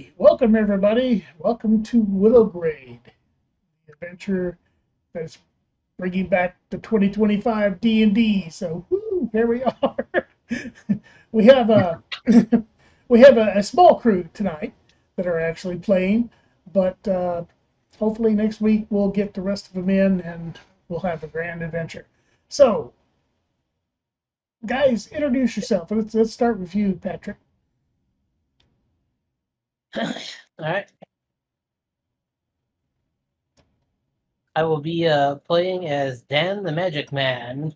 Okay, welcome everybody. Welcome to Willowgrave, the adventure that's bringing back the 2025 D&D. So, here we are. we have a we have a small crew tonight that are actually playing, but hopefully next week we'll get the rest of them in and we'll have a grand adventure. So, guys, introduce yourself. Let's start with you, Patrick. All right. I will be playing as Dan the Magic Man.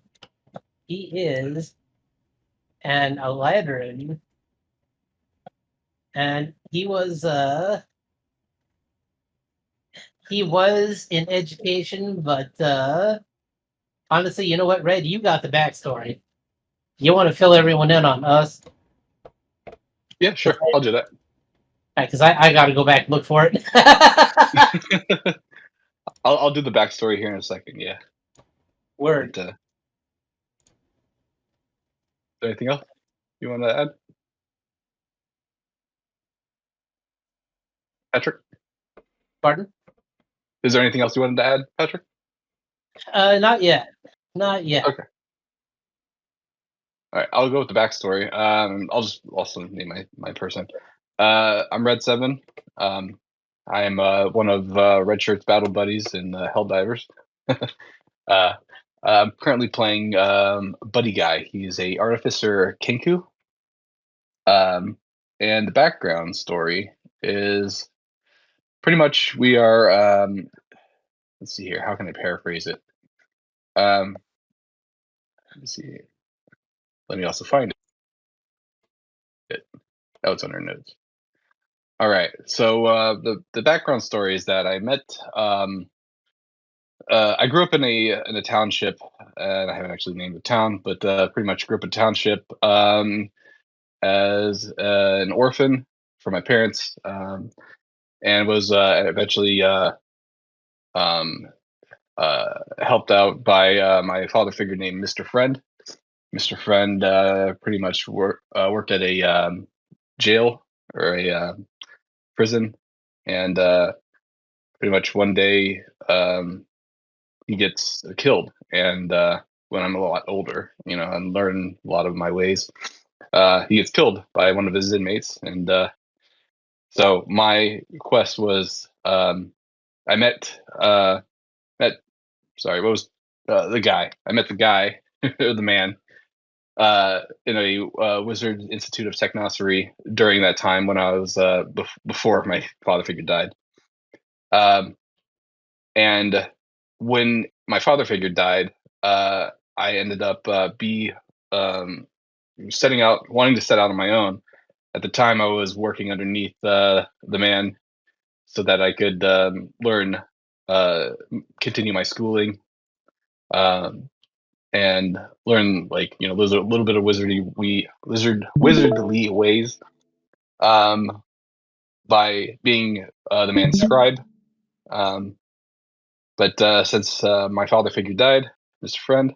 He is an Eladrin, and he was in education, but honestly, you know what, Red? You got the backstory. You want to fill everyone in on us? Yeah, sure. I'll do that. Because I got to go back and look for it. I'll do the backstory here in a second. Yeah. Word. But, anything else you want to add, Patrick? Pardon? Is there anything else you wanted to add, Patrick? Not yet. Not yet. Okay. All right. I'll go with the backstory. I'll just also name my person. I'm Red Seven. I am one of Red Shirt's battle buddies in Helldivers. I'm currently playing Buddy Guy. He's a artificer Kinku. And the background story is pretty much we are. Let's see here. How can I paraphrase it? Let's see. Let me also find it. Oh, it's on our notes. All right. So the background story is that I met. I grew up in a township, and I haven't actually named the town, but pretty much grew up in a township as an orphan for my parents, and was eventually um, helped out by my father figure named Mr. Friend. Mr. Friend pretty much worked at a jail or a prison, and pretty much one day he gets killed. And when I'm a lot older, and learn a lot of my ways, he gets killed by one of his inmates. And so my quest was I met sorry, what was the guy? I met the guy, the man, in a Wizard Institute of Technossery during that time when I was before my father figure died. And when my father figure died, I ended up wanting to set out on my own. At the time, I was working underneath the man so that I could learn, continue my schooling, um, and learn there's a little bit of wizardly ways, um, by being the man's scribe. Um, but since my father figure died, Mr. Friend,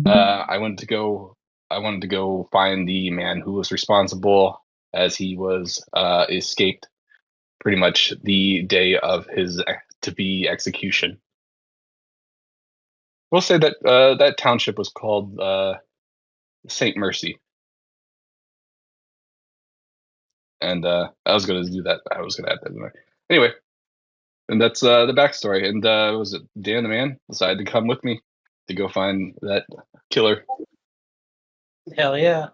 I wanted to go. I wanted to go find the man who was responsible, as he was escaped pretty much the day of his to be execution. We'll say that that township was called Saint Mercy, and I was going to do that. I was going to add that in there. Anyway, and that's the backstory. And was it Dan the man decided to come with me to go find that killer? Hell yeah.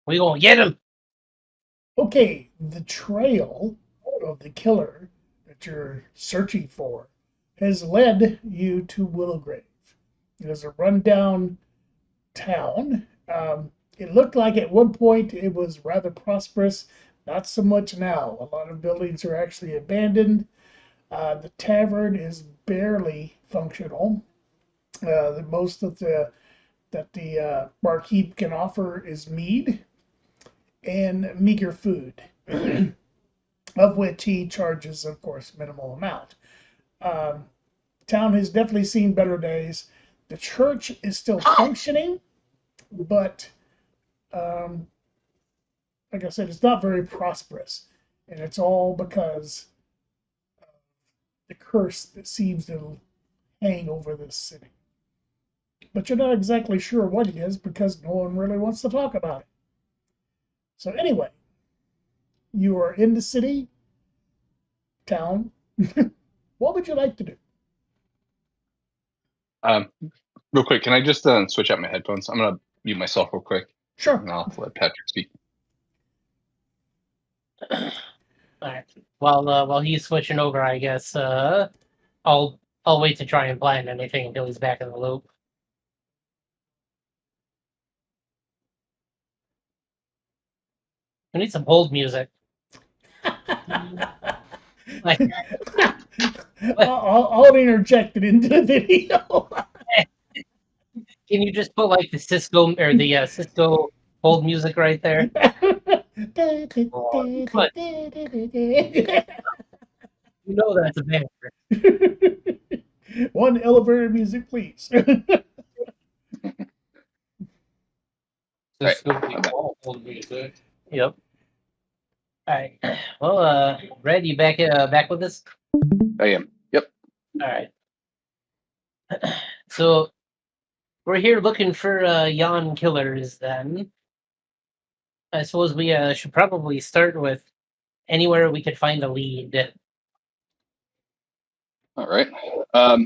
We gonna get him. Okay, the trail of the killer that you're searching for has led you to Willowgrave. It is a rundown town. It looked like at one point it was rather prosperous, not so much now. A lot of buildings are actually abandoned. The tavern is barely functional. The most of the that the barkeep can offer is mead and meager food, of which he charges, of course, minimal amount. Um, Town has definitely seen better days. The church is still functioning, but um, like I said, it's not very prosperous. and it's all because of the curse that seems to hang over this city. But you're not exactly sure what it is because no one really wants to talk about it. So anyway, you are in the city, town. What would you like to do? Real quick, can I just switch out my headphones? I'm gonna mute myself real quick, Sure. and I'll let Patrick speak. All right. While he's switching over, I guess I'll wait to try and plan anything until he's back in the loop. We need some hold music. Like, I'll interject it into the video. can you just put like the Cisco or the Cisco hold music right there? But you know that's a banner. One elevator music, please. Cisco I'm back. hold music. Yep. All right. Well, Red, you back with us? I am. Yep. All right. So we're here looking for yawn killers. Then I suppose we should probably start with anywhere we could find a lead. All right. Well,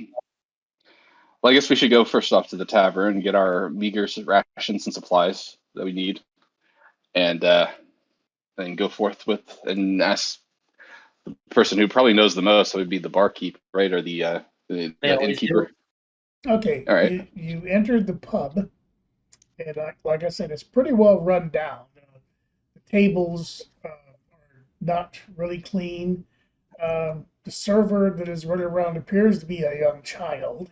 I guess we should go first off to the tavern and get our meager rations and supplies that we need, and then go forth with and ask the person who probably knows the most. So it would be the barkeep, right, or the They always innkeeper. Okay, All right. you entered the pub, and like I said, it's pretty well run down. The tables are not really clean. The server that is running around appears to be a young child.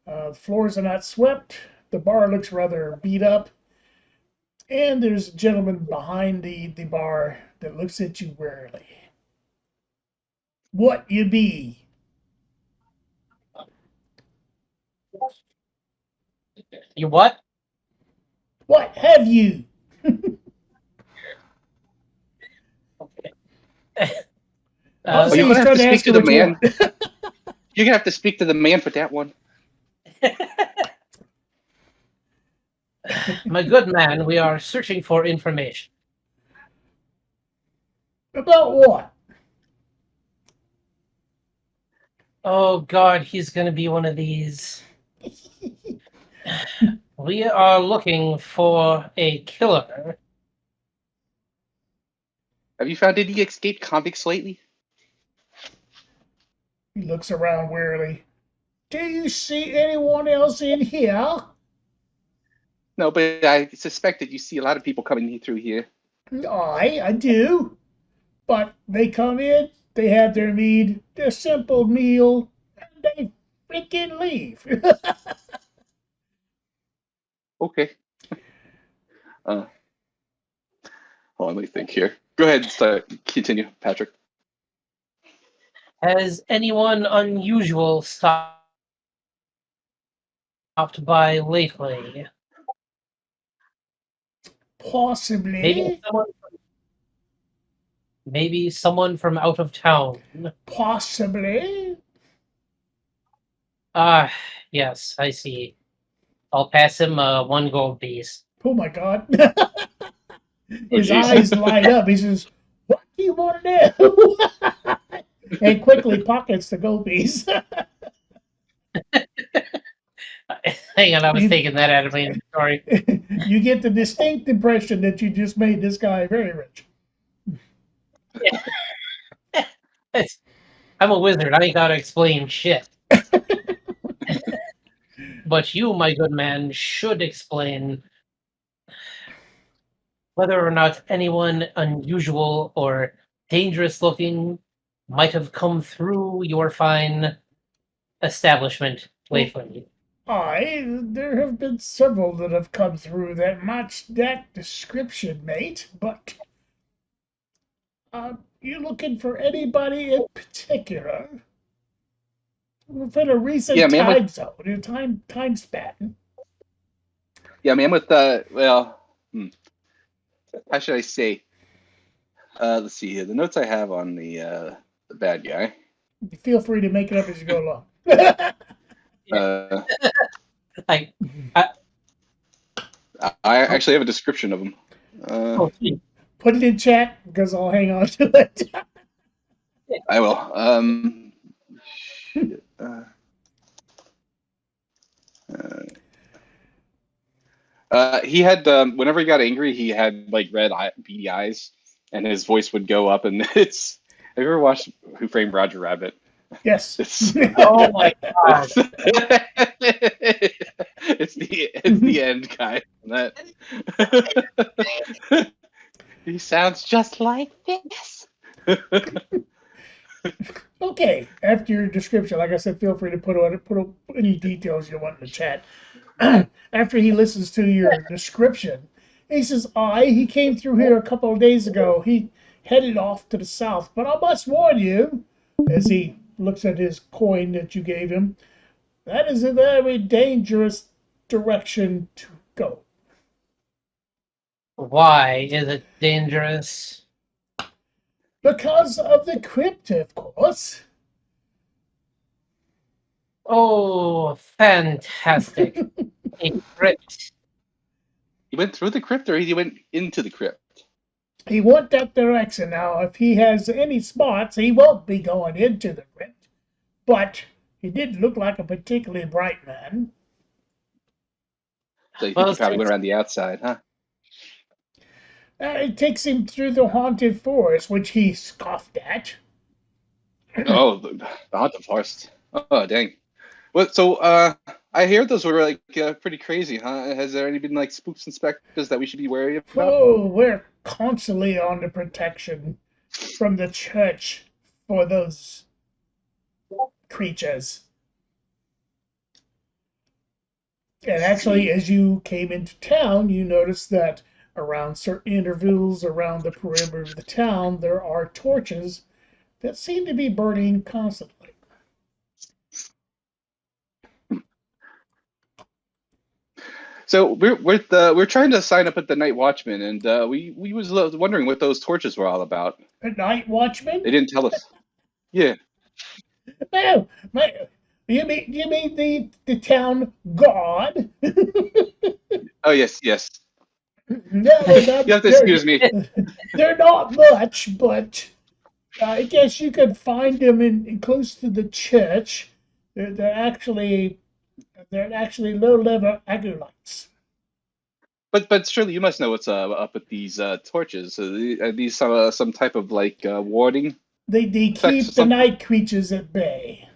The floors are not swept. The bar looks rather beat up. And there's a gentleman behind the bar that looks at you warily. What you be? You what? What have you? Okay. I'll say you're he's gonna have trying to to speak ask to you the what you man. want. You're gonna have to speak to the man for that one. My good man, we are searching for information. About what? Oh God, he's gonna be one of these. We are looking for a killer. Have you found any escaped convicts lately? He looks around warily. Do you see anyone else in here? No, but I suspect that you see a lot of people coming through here. I do. But they come in, they have their mead, their simple meal, and they freaking leave. Okay. Hold on, let me think here. Go ahead, continue, Patrick. Has anyone unusual stopped by lately? Possibly. Maybe someone from out of town. Possibly. Ah, yes, I see. I'll pass him 1 gold piece. Oh my god. Oh, His geez. eyes light up. He says, "What do you want to do?" And quickly pockets the gold piece. Hang on, I was taking that out of my inventory. You get the distinct impression that you just made this guy very rich. I'm a wizard. I ain't gotta explain shit. But you, my good man, should explain whether or not anyone unusual or dangerous looking might have come through your fine establishment lately. There have been several that have come through that match that description, mate, but you looking for anybody in particular? Within a recent Yeah, man. time zone, time span. Yeah, man. With how should I say? Let's see here. The notes I have on the bad guy. Feel free to make it up as you go along. Like, I actually have a description of him. gee. Put it in chat because I'll hang on to it. I will. Shit, he had whenever he got angry, he had like beady eyes, and his voice would go up. And it's. Have you ever watched Who Framed Roger Rabbit? Yes. Oh my god. It's the end guy. That he sounds just like this. Okay. After your description, like I said, feel free to put any details you want in the chat. After he listens to your description, he says, he came through here a couple of days ago. He headed off to the south, but I must warn you, as he looks at his coin that you gave him, that is a very dangerous direction to go. Why is it dangerous? Because of the crypt, of course. Oh, fantastic. A crypt. He went through the crypt, or he went into the crypt. He went that direction. Now, if he has any spots, he won't be going into the crypt. But he did look like a particularly bright man. So you think he probably went around the outside, huh? It takes him through the haunted forest, which he scoffed at. Oh, the haunted forest. Oh, dang. What? So, I hear those were like pretty crazy, huh? Has there any been like spooks and specters that we should be wary about? Oh, we're constantly under protection from the church for those creatures. And actually, as you came into town, you noticed that around certain intervals around the perimeter of the town, there are torches that seem to be burning constantly. So we're trying to sign up at the Night Watchman, and we was wondering what those torches were all about. A night watchman? They didn't tell us. Yeah. No, you mean the town god? Oh yes. No, You have to excuse me. They're not much, but I guess you could find them in close to the church. They're actually low-level acolytes. But surely you must know what's up with these torches. Are these some type of like warding? They keep the night creatures at bay.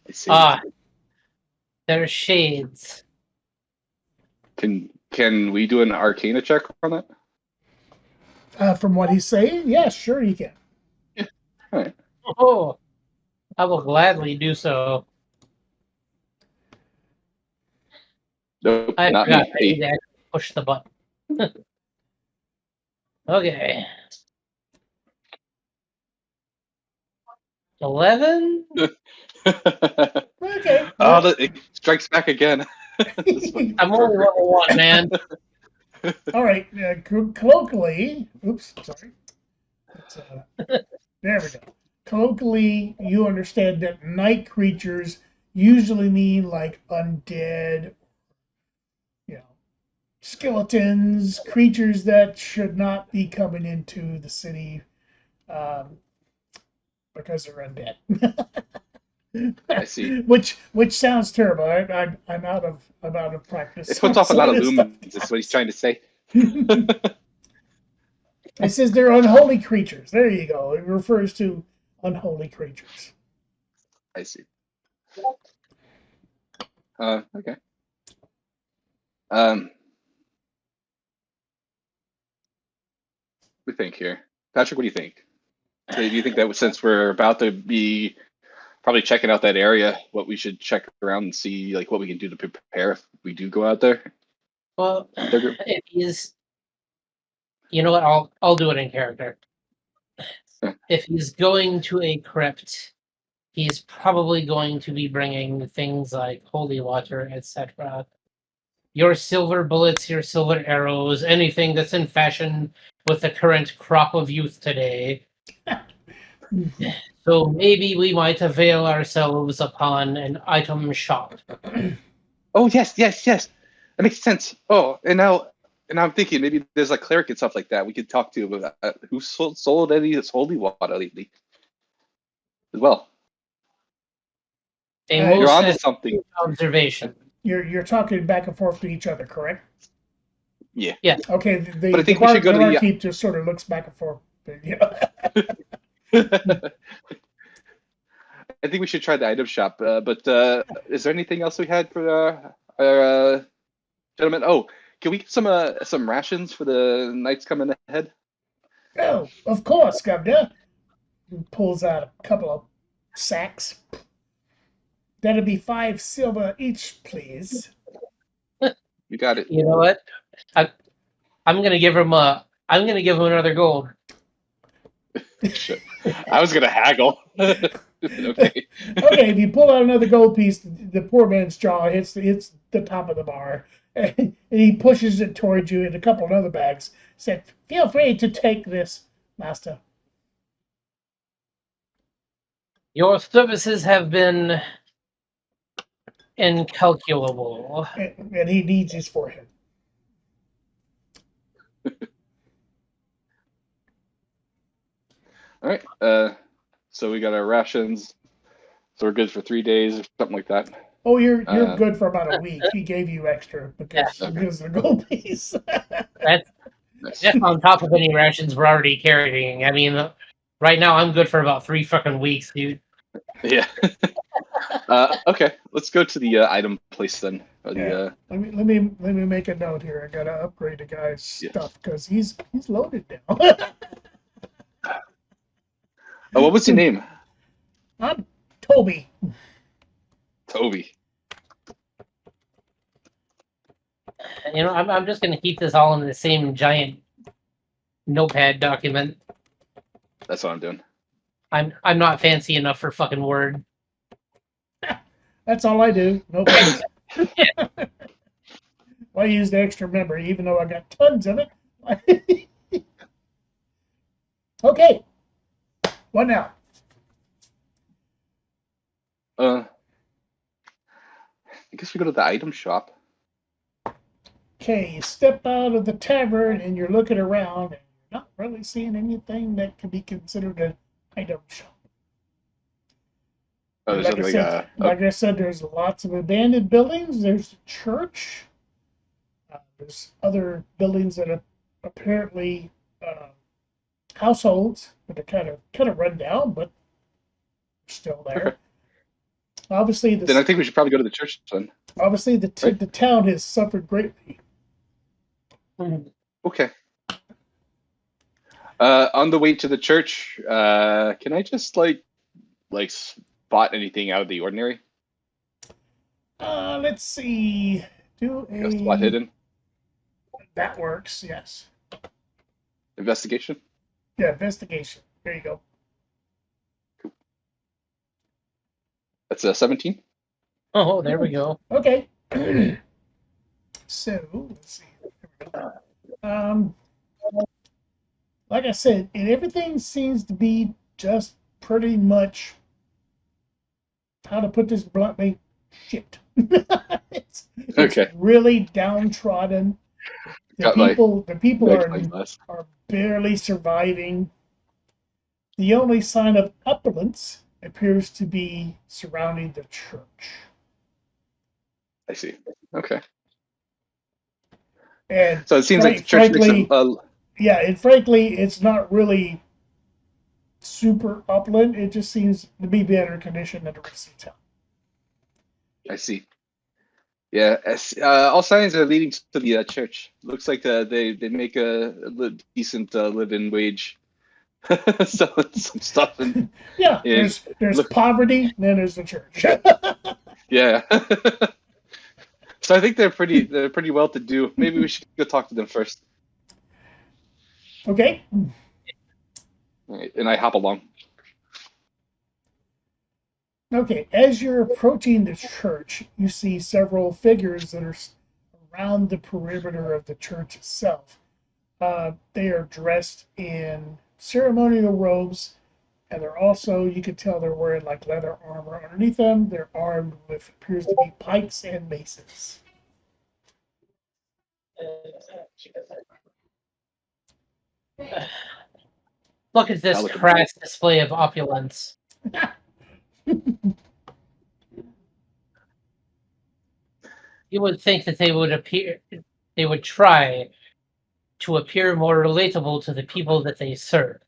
I see. They're shades. Can we do an Arcana check on that? From what he's saying, yes, sure he can. Yeah. All right. Oh, I will gladly do so. Nope, I not forgot. me. I need to actually push the button. Okay. 11? Okay. Oh, it strikes back again. I'm only level 1, man. All right. Colloquially, oops, sorry. There we go. Colloquially, you understand that night creatures usually mean like undead, skeletons, creatures that should not be coming into the city because they're undead. I see. Which sounds terrible. I'm out of practice. It puts off a lot of lumens. That's what he's trying to say. It says they're unholy creatures. There you go. It refers to unholy creatures. I see. Okay. We think here, Patrick. What do you think? So do you think that since we're about to be probably checking out that area, what we should check around and see, like what we can do to prepare if we do go out there? Well, if he's, you know what? I'll do it in character. If he's going to a crypt, he's probably going to be bringing things like holy water, etc. Your silver bullets, your silver arrows, anything that's in fashion with the current crop of youth today. So maybe we might avail ourselves upon an item shop. Oh yes, yes, yes. That makes sense. Oh, and now I'm thinking maybe there's like cleric and stuff like that we could talk to about who sold any of this holy water lately as well. A You're You're most onto astute something. observation. you're talking back and forth to each other, correct? Yeah. Yeah. Okay, But I think we should go the to the. barkeep just sort of looks back and forth. I think we should try the item shop. But is there anything else we had for our gentlemen? Oh, can we get some rations for the nights coming ahead? Oh, of course, Governor. He pulls out a couple of sacks. That'll be 5 silver each, please. You got it. You know what? I'm gonna give him another gold. Shit. I was gonna haggle. Okay. Okay, if you pull out another gold piece, the poor man's jaw hits the top of the bar, and he pushes it towards you in a couple of other bags. Said, "Feel free to take this, master." Your services have been incalculable. And he needs his forehead. All right. So we got our rations. So we're good for 3 days or something like that. Oh, you're good for about a week. He gave you extra because Yeah, okay. because of the gold piece. That's Nice. on top of any rations we're already carrying. I mean, right now I'm good for about 3 fucking weeks, dude. Yeah. Okay. Let's go to the item place then. Or the, Let me make a note here. I gotta upgrade the guy's Yes. stuff because he's loaded now. Oh, what was your name? I'm Toby. Toby. You know, I'm just gonna keep this all in the same giant notepad document. That's what I'm doing. I'm not fancy enough for fucking Word. That's all I do. No thanks. Well, I use the extra memory, even though I got tons of it. Okay. What now? I guess we go to the item shop. Okay, you step out of the tavern and you're looking around and you're not really seeing anything that can be considered an item shop. Oh, there's something Like I said, there's lots of abandoned buildings. There's a church. There's other buildings that are apparently households, but they're kind of run down, but still there. Okay. Obviously, Then I think we should probably go to the church then. Obviously, the town has suffered greatly. Okay. On the way to the church, can I just like spot anything out of the ordinary? Let's see. Do Like a spot hidden That works. Yes. investigation. Yeah, investigation. There you go. Cool. That's a 17. Oh, there we go. Okay. So let's see. Here we go. Like I said, and everything seems to be just pretty much, how to put this bluntly, shit. It's Okay. really downtrodden. The people are barely surviving. The only sign of opulence appears to be surrounding the church. I see. Okay. And So it seems like the church frankly, makes yeah, and frankly, it's not really super opulent. It just seems to be better condition than the rest of the town. I see. Yeah, all signs are leading to the church. Looks like they make a decent living wage, selling some stuff. And yeah, there's poverty, then there's the church. Yeah. So I think they're pretty well to do. Maybe we should go talk to them first. Okay. All right, and I hop along. Okay, as you're approaching the church, you see several figures that are around the perimeter of the church itself. They are dressed in ceremonial robes, and they're also, you can tell they're wearing like leather armor underneath them. They're armed with appears to be pikes and maces. Look at this crass display of opulence. You would think that they would try to appear more relatable to the people that they serve.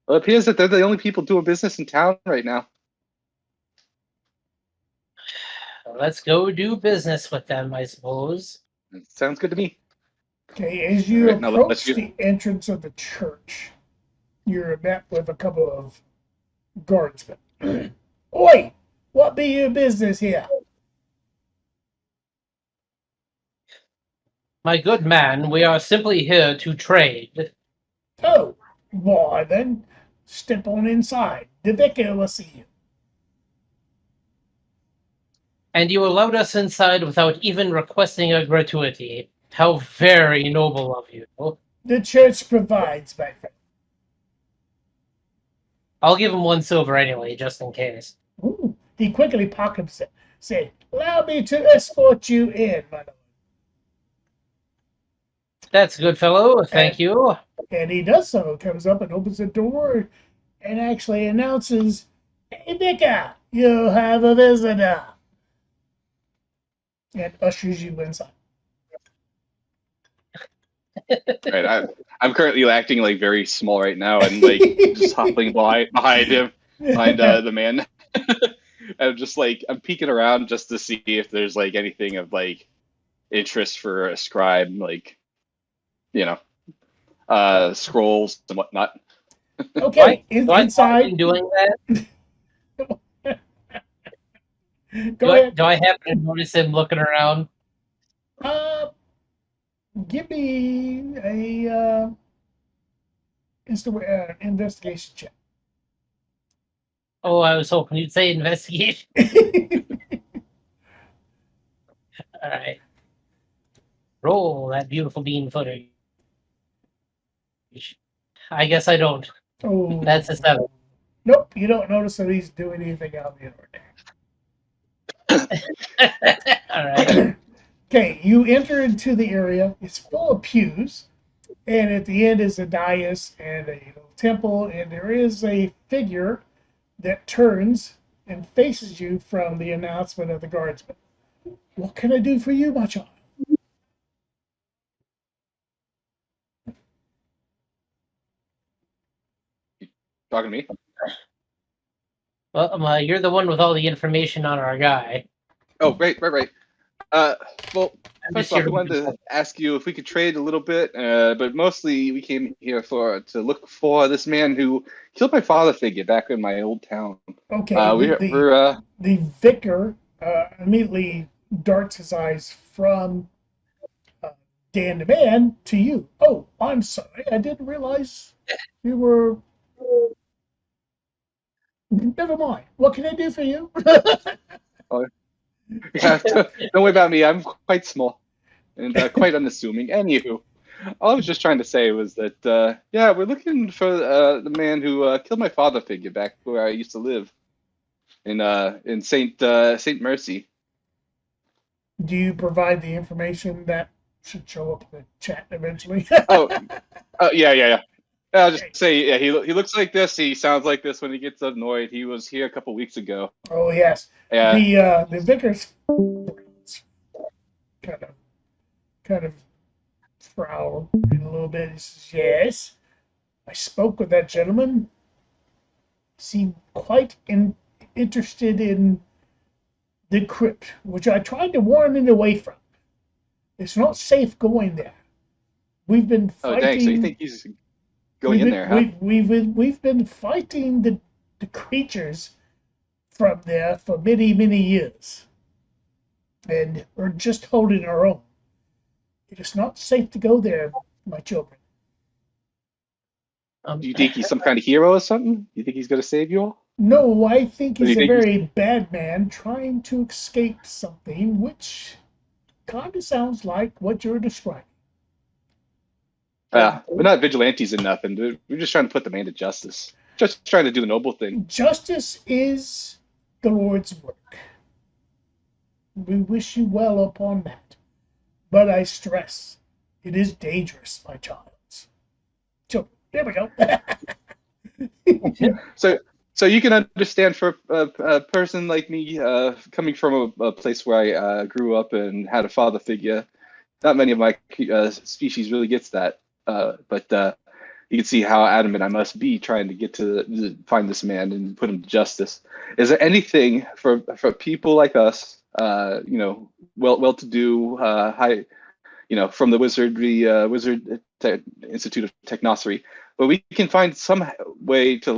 Well, it appears that they're the only people doing business in town right now. Let's go do business with them, I suppose. Sounds good to me. Okay, as you All right, now let's approach the entrance of the church, you're met with a couple of guardsmen. Oi, what be your business here? My good man, we are simply here to trade. Oh, why then, step on inside. The vicar will see you. And you allowed us inside without even requesting a gratuity. How very noble of you. The church provides, my friend. I'll give him 1 silver anyway, just in case. Ooh, he quickly pockets it. Say, allow me to escort you in, my lord. That's a good fellow, thank you. And he does so. Comes up and opens the door and actually announces, Hey, vicar, you have a visitor. And ushers you inside. Right, I'm currently acting like very small right now, and like just hopping behind him, behind the man. I'm just like I'm peeking around just to see if there's like anything of like interest for a scribe, like scrolls and whatnot. Okay, inside. Doing that? Go ahead. Do I happen to notice him looking around? Give me a investigation check. Oh, I was hoping you'd say investigation. All right. Roll that beautiful bean footage. I guess I don't. Oh, That's a 7. Nope, you don't notice that he's doing anything out of the ordinary. All right. Okay, you enter into the area. It's full of pews, and at the end is a dais and a little temple, and there is a figure that turns and faces you from the announcement of the guardsman. What can I do for you, my child? Talking to me? Well, you're the one with all the information on our guy. Oh, right. Well, first off, I wanted to ask you if we could trade a little bit, but mostly we came here to look for this man who killed my father figure back in my old town. Okay, the vicar immediately darts his eyes from Dan the man to you. Oh, I'm sorry, I didn't realize you were. Never mind. What can I do for you? Yeah, don't worry about me. I'm quite small and quite unassuming. Anywho, all I was just trying to say was that, we're looking for the man who killed my father figure back where I used to live in Saint Mercy. Do you provide the information that should show up in the chat eventually? Yeah. I'll just say, yeah, he looks like this. He sounds like this when he gets annoyed. He was here a couple weeks ago. Oh yes. Yeah. The vicar's kind of frown a little bit. He says, "Yes, I spoke with that gentleman. Seemed quite interested in the crypt, which I tried to warn him away from. It's not safe going there. We've been fighting. Oh, dang! So you think he's going in there, huh? We've been fighting the creatures from there for many years, and we're just holding our own. It is not safe to go there, my children." Do you think he's some kind of hero or something? Do you think he's going to save you all? No, I think he's a very bad man trying to escape something, which kind of sounds like what you're describing. We're not vigilantes enough, and we're just trying to put the man to justice. Just trying to do the noble thing. Justice is the Lord's work. We wish you well upon that. But I stress, it is dangerous, my child. So, there we go. So you can understand for a person like me, coming from a place where I grew up and had a father figure. Not many of my species really gets that, but you can see how adamant I must be trying to get to find this man and put him to justice. Is there anything for people like us, well-to-do, high, from the Wizard Institute of Technosophy, but we can find some way to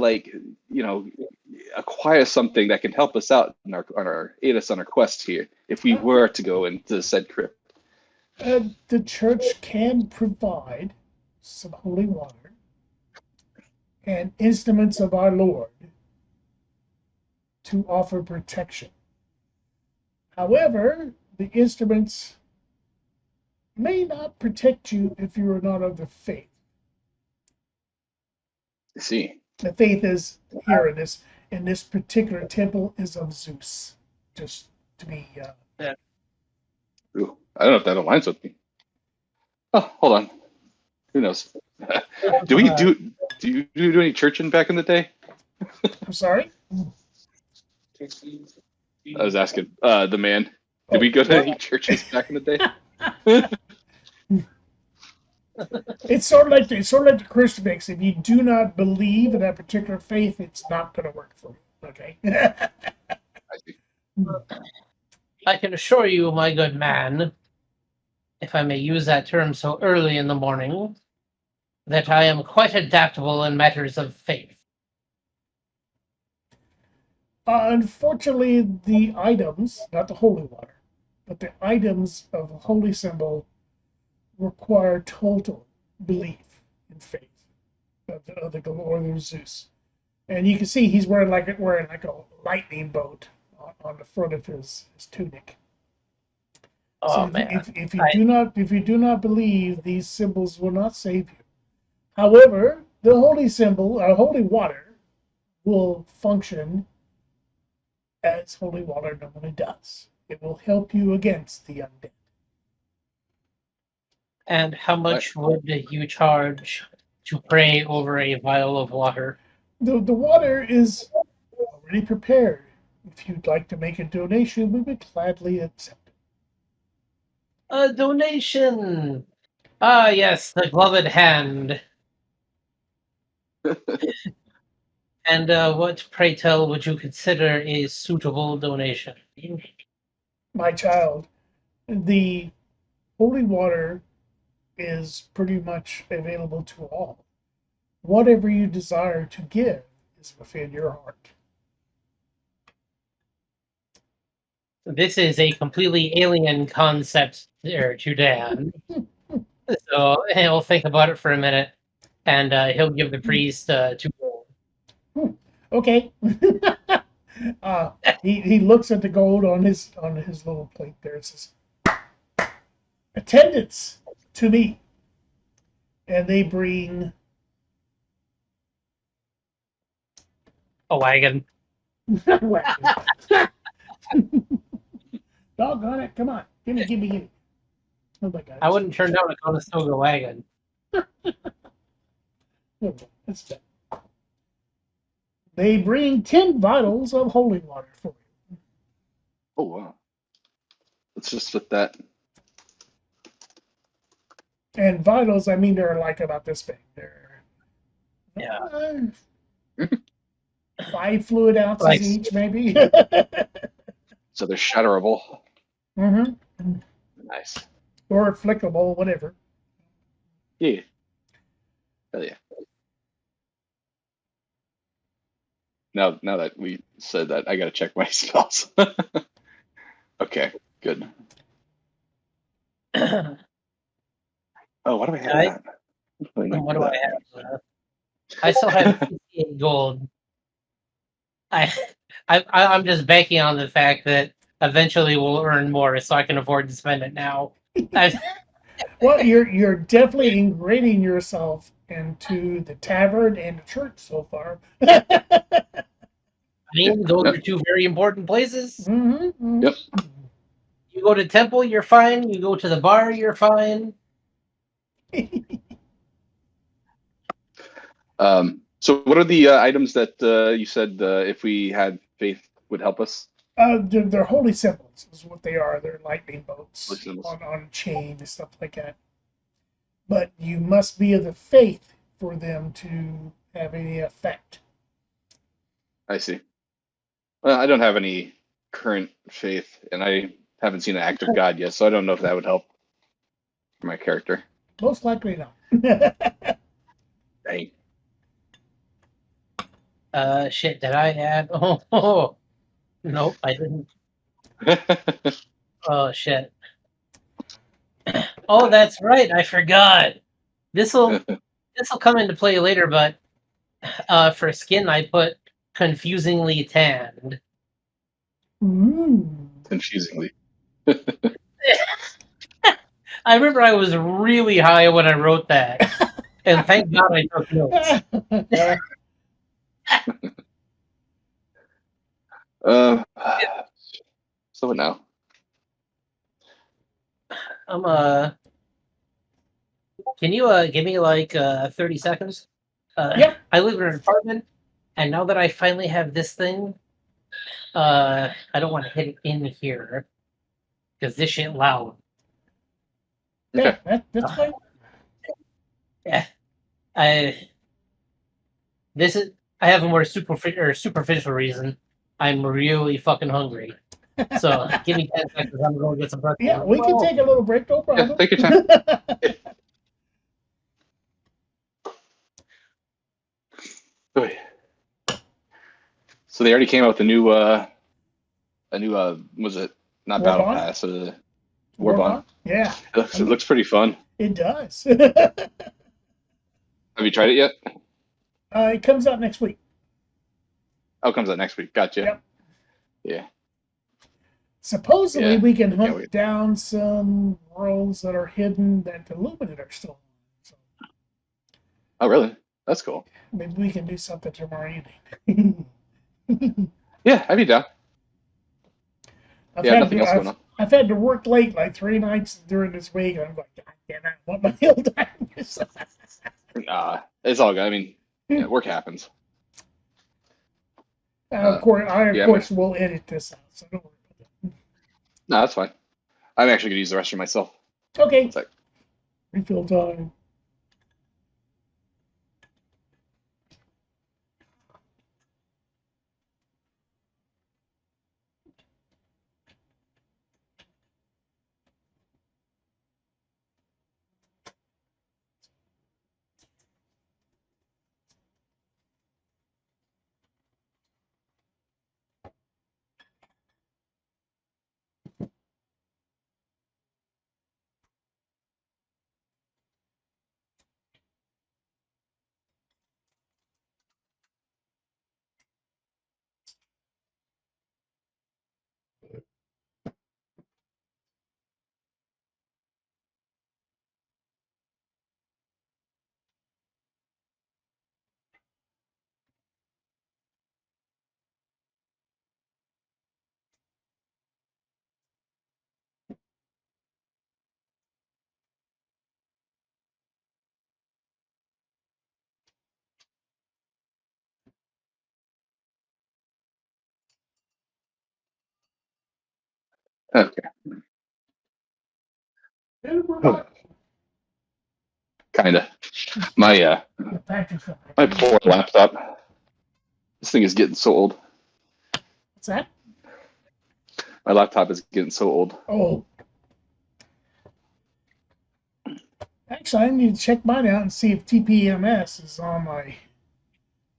acquire something that can help us out aid us on our quest here if we were to go into said crypt? The church can provide some holy water and instruments of our Lord to offer protection. However, the instruments may not protect you if you are not of the faith. I see. The faith is here in this particular temple is of Zeus. Just to be. Ooh, I don't know if that aligns with me. Oh, hold on. Who knows? Do you do any churching back in the day? I'm sorry. I was asking the man. Did we go to any churches back in the day? It's sort of like the Christian mix. If you do not believe in that particular faith, it's not going to work for you. Okay. I see. I can assure you, my good man, if I may use that term so early in the morning, that I am quite adaptable in matters of faith. Unfortunately, the items, not the holy water, but the items of a holy symbol require total belief in faith of the glory of Zeus. And you can see he's wearing like a lightning bolt on the front of his tunic. Oh so man! If you do not believe, these symbols will not save you. However, the holy symbol, holy water, will function as holy water normally does. It will help you against the undead. And how much would you charge to pray over a vial of water? The water is already prepared. If you'd like to make a donation, we would gladly accept it. A donation! Ah, yes, the gloved hand. And what, pray tell, would you consider a suitable donation? My child, the holy water is pretty much available to all. Whatever you desire to give is within your heart. This is a completely alien concept there to Dan. So he'll think about it for a minute, and he'll give the priest 2 gold. Okay. He looks at the gold on his little plate there. It says, "Attendance to me," and they bring A wagon. Doggone it! Come on, give me. Oh my God! I wouldn't turn down a Conestoga wagon. That's that. They bring 10 bottles of holy water for you. Oh wow! Let's just put that. And vitals, I mean, they're like about this big. They're 5 fluid ounces each, maybe. So they're shatterable. Mm-hmm. Nice. Or flickable, whatever. Yeah. Hell yeah. Now that we said that, I gotta check my spells. Okay, good. Oh, why do I have that? What do I have? I still have 58 gold. I'm just banking on the fact that eventually we'll earn more, so I can afford to spend it now. Well, you're definitely ingraining yourself into the tavern and the church so far. I mean, those Yep. are two very important places. Mm-hmm. Yep. You go to temple, you're fine. You go to the bar, you're fine. So what are the items that you said if we had faith would help us? They're holy symbols, is what they are. They're lightning Holy bolts symbols. on chain and stuff like that. But you must be of the faith for them to have any effect. I see. Well, I don't have any current faith, and I haven't seen an active God yet, so I don't know if that would help for my character. Most likely not. Dang. Shit, did I add? Oh, nope, I didn't. Oh, shit. Oh, that's right, I forgot. This'll come into play later, but for skin, I put confusingly tanned. Confusingly. I remember I was really high when I wrote that, and thank God I took notes. So what now? I'm Can you give me like 30 seconds? Yep. I live in an apartment, and now that I finally have this thing, I don't want to hit it in here because this shit loud. Yeah, Okay. that's fine. Yeah, I this is I have a more superficial reason. I'm really fucking hungry. So give me 10 seconds. I'm going to get some breakfast. Yeah, we can take a little break, no Yeah, problem. take your time. Okay. So they already came out with was it not War battle bond? pass, War Warbond. bond? Yeah. It looks pretty fun. It does. Have you tried it yet? It comes out next week. Oh, it comes out next week. Gotcha. Yep. Yeah. Supposedly, Yeah. we can I can't hunt wait. down some worlds that are hidden that the Illuminati are still on. So Oh, really? That's cool. maybe we can do something tomorrow evening. Yeah, I'd be down. I've Yeah, had nothing to, else going on. I've had to work late like 3 nights during this week. I'm like, God damn it, I want my meal time. It's all good. I mean, yeah, work happens. Of course, I Yeah, will edit this out, so don't worry about no, that's fine. I'm actually gonna use the restroom myself. that. Okay, One sec. refill time. Okay. Kinda. My my poor laptop. This thing is getting so old. What's that? My laptop is getting so old. Oh, actually, I need to check mine out and see if TPMS is on my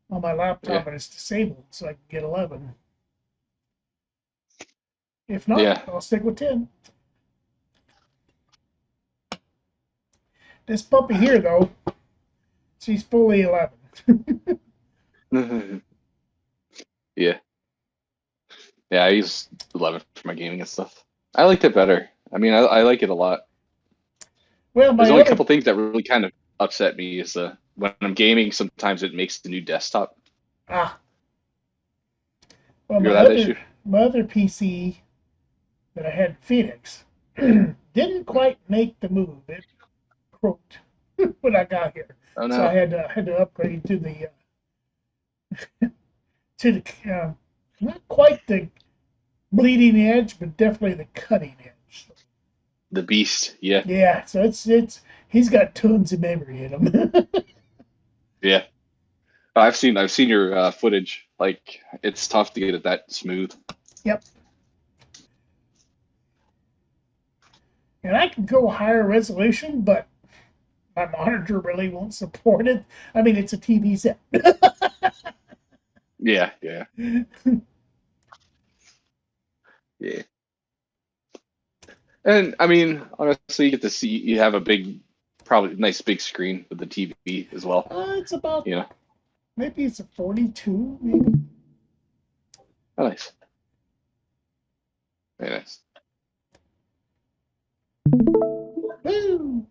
laptop Yeah. and it's disabled, so I can get 11. If not, Yeah. I'll stick with 10. This puppy here, though, she's fully 11. Yeah. Yeah, I use 11 for my gaming and stuff. I liked it better. I mean, I like it a lot. Well, There's only a couple things that really kind of upset me is when I'm gaming, sometimes it makes the new desktop. Well, You that issue? my other PC that I had, Phoenix, didn't quite make the move. It croaked when I got here, Oh no! so I had to upgrade to the not quite the bleeding edge, but definitely the cutting edge. The beast, yeah. Yeah, so it's he's got tons of memory in him. Yeah. I've seen your footage. Like, it's tough to get it that smooth. Yep. And I can go higher resolution, but my monitor really won't support it. I mean, it's a TV set. Yeah, yeah. Yeah. And I mean, honestly, you get to see you have a probably nice big screen with the TV as well. It's about, You know, maybe it's a 42, maybe. oh, nice. Very nice. Woo!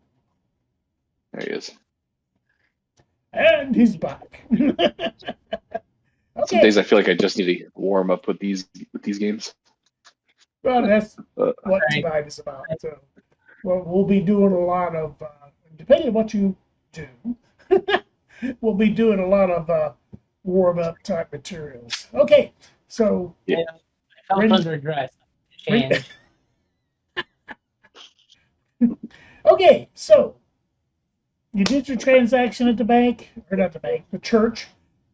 There he is. And he's back. Some days I feel like I just need to warm up with these games. Well, that's what tonight is about. So, well, we'll be doing a lot of, depending on what you do, we'll be doing a lot of warm up type materials. Okay, so I felt underdressed. Change. Okay, so you did your transaction at the bank, or not the bank, the church,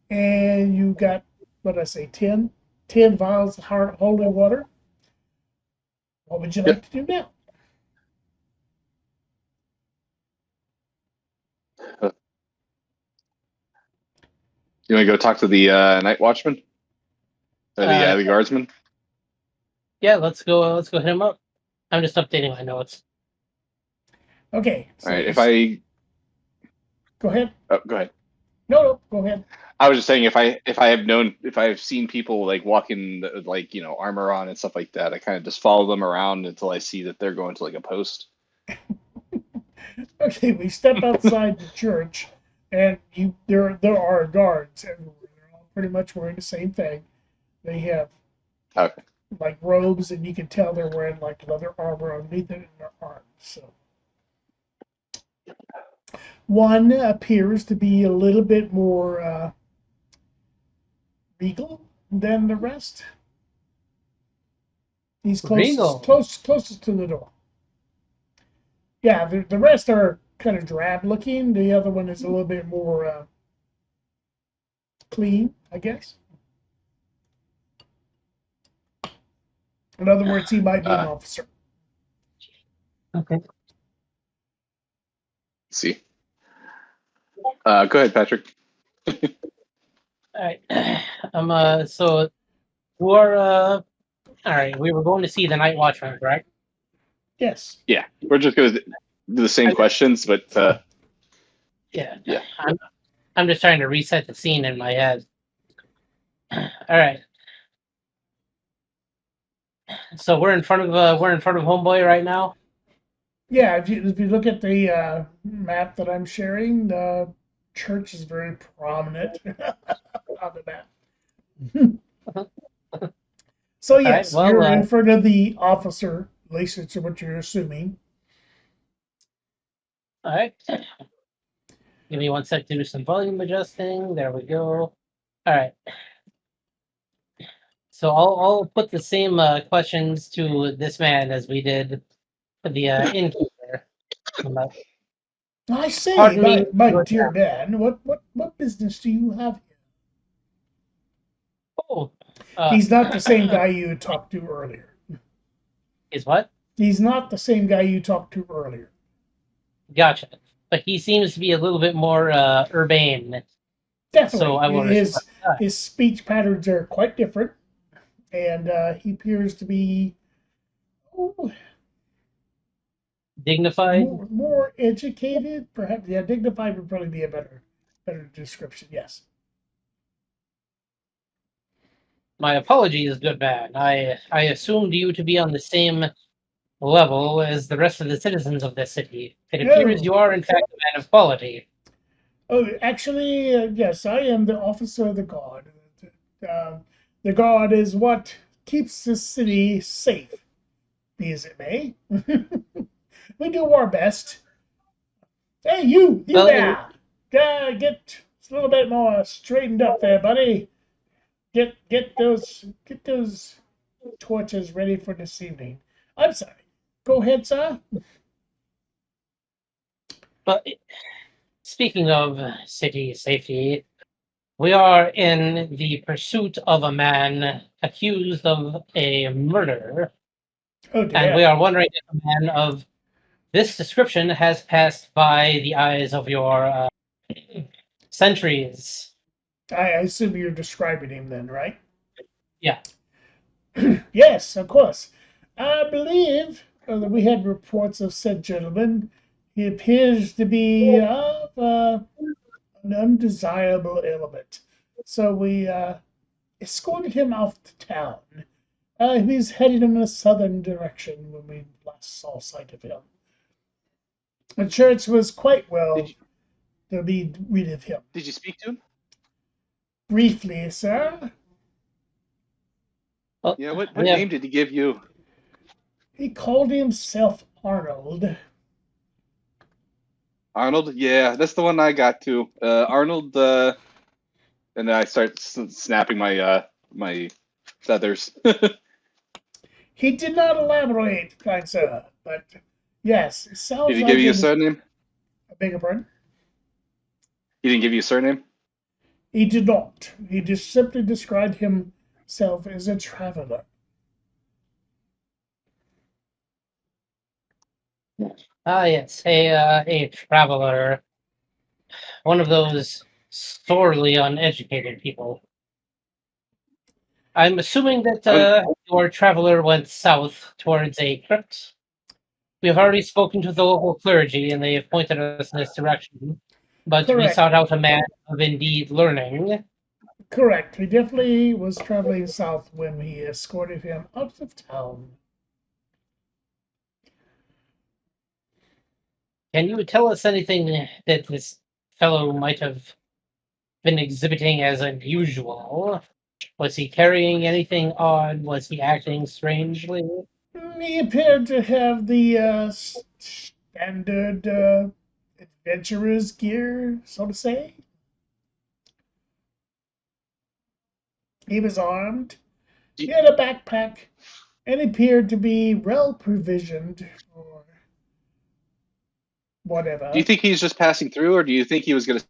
and you got, what did I say, 10 vials of holy water. What would you like to do now? You want to go talk to the night watchman? Or the guardsman? Yeah, let's go hit him up. I'm just updating my notes. Okay. So all right, if I go ahead. Oh, go ahead. No, go ahead. I was just saying if I've seen people like walking like, you know, armor on and stuff like that, I kind of just follow them around until I see that they're going to like a post. Okay, we step outside the church, and there are guards everywhere. They're all pretty much wearing the same thing. They have like robes, and you can tell they're wearing like leather armor underneath it in their arms. So one appears to be a little bit more regal than the rest. He's closest to the door. Yeah, the rest are kind of drab looking. The other one is a little bit more clean, I guess. In other words, he might be an officer. Okay. Let's see. Go ahead, Patrick. All right. So we're all right. We were going to see the night watchman, correct? Yes. Yeah, we're just going to do the same questions, but yeah. I'm just trying to reset the scene in my head. All right. So we're in front of Homeboy right now. Yeah, if you look at the map that I'm sharing, the church is very prominent on the map. So yes, right, well, you're in front of the officer. At least it's what you're assuming. All right. Give me 1 sec to do some volume adjusting. There we go. All right. So I'll put the same questions to this man as we did the innkeeper. I say, my dear man, what business do you have here? Oh, he's not the same guy you talked to earlier. Is what? He's not the same guy you talked to earlier. Gotcha. But he seems to be a little bit more urbane. Definitely. So I will his speech patterns are quite different, and he appears to be dignified, more educated, perhaps. Yeah, dignified would probably be a better description. Yes. My apologies, good man. I assumed you to be on the same level as the rest of the citizens of this city. It appears Oh, you are, in fact, a man of quality. oh, actually, yes, I am the officer of the guard. Uh, the guard is what keeps the city safe, be as it may. We do our best. Hey, you Well, in, there! Get a little bit more straightened up there, buddy. Get those torches ready for this evening. I'm sorry. Go ahead, sir. but speaking of city safety, we are in the pursuit of a man accused of a murder, Oh and we dear. are wondering if a man of this description has passed by the eyes of your sentries. I assume you're describing him then, right? Yeah. Yes, of course. I believe that we had reports of said gentleman. He appears to be of an undesirable element. So we escorted him off to town. He's heading in a southern direction when we last saw sight of him. The church was quite Did well you to be rid of him. did you speak to him? Briefly, sir, Well, Yeah. What we have name did he give you? he called himself Arnold. Arnold. Yeah, that's the one I got to. Arnold. And then I start snapping my feathers. He did not elaborate, kind sir, but yes, it Did sounds he give like you a it was. surname? I beg your pardon? He didn't give you a surname. He did not. He just simply described himself as a traveler. yes, a traveler, one of those sorely uneducated people. I'm assuming that I was, your traveler went south towards a crypt. We have already spoken to the local clergy, and they have pointed us in this direction. But we Correct. sought out a man of indeed learning. Correct. He definitely was traveling south when we escorted him out of town. Can you tell us anything that this fellow might have been exhibiting as unusual? Was he carrying anything odd? Was he acting strangely? He appeared to have the standard adventurer's gear, so to say. He was armed. do, He had a backpack and appeared to be well provisioned or do you whatever. think he's just passing through, or do you think he was going to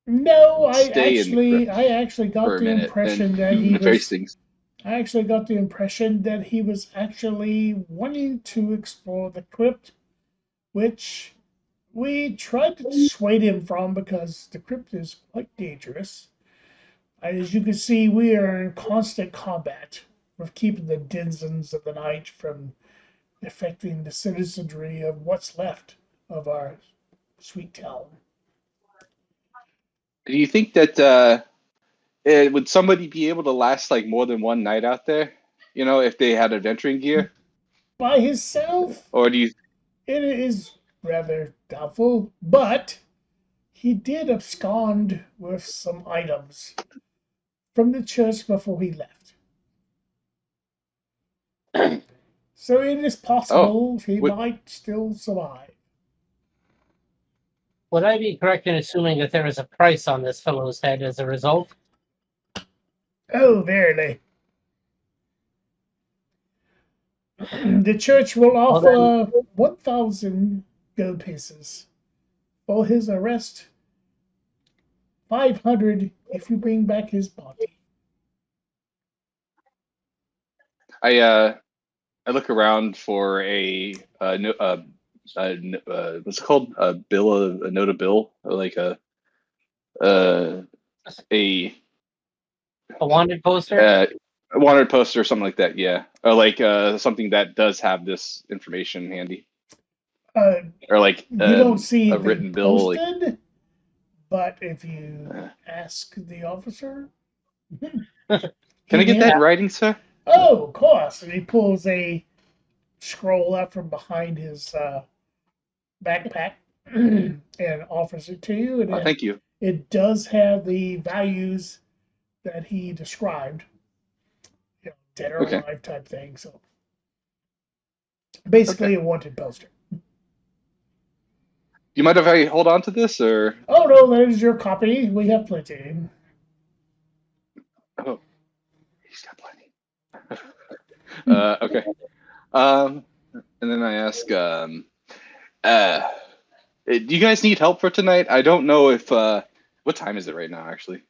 No, stay in the crypt I actually got for a the minute and impression that he trace was. things? I actually got the impression that he was actually wanting to explore the crypt, which we tried to dissuade him from because the crypt is quite dangerous. As you can see, we are in constant combat with keeping the denizens of the night from affecting the citizenry of what's left of our sweet town. Do you think that would somebody be able to last like more than one night out there? You know, if they had adventuring gear, By himself, or do you it is rather doubtful, but he did abscond with some items from the church before he left. So it is Oh, possible he what, might still survive. Would I be correct in assuming that there is a price on this fellow's head as a result? Oh, verily. The church will Well, then, offer 1,000 gold pieces for his arrest, 500 if you bring back his body. I I look around for what's it called, a bill, a note of bill, or like uh, a a wanted poster? uh, a wanted poster or something like that. Yeah, or like something that does have this information handy, Uh, or like you don't see a anything written bill. Like, posted, but if you uh, ask the officer, can I he get that may. in writing, sir? Oh, of course. And he pulls a scroll out from behind his backpack and offers it to you. And Thank you. it does have the values that he described, dead or Okay. alive type thing. So basically, a wanted poster. Do you mind if I hold on to this, or? Oh no, that is your copy. We have plenty. Oh, he's got plenty. Okay. And then I ask, do you guys need help for tonight? I don't know if what time is it right now, actually?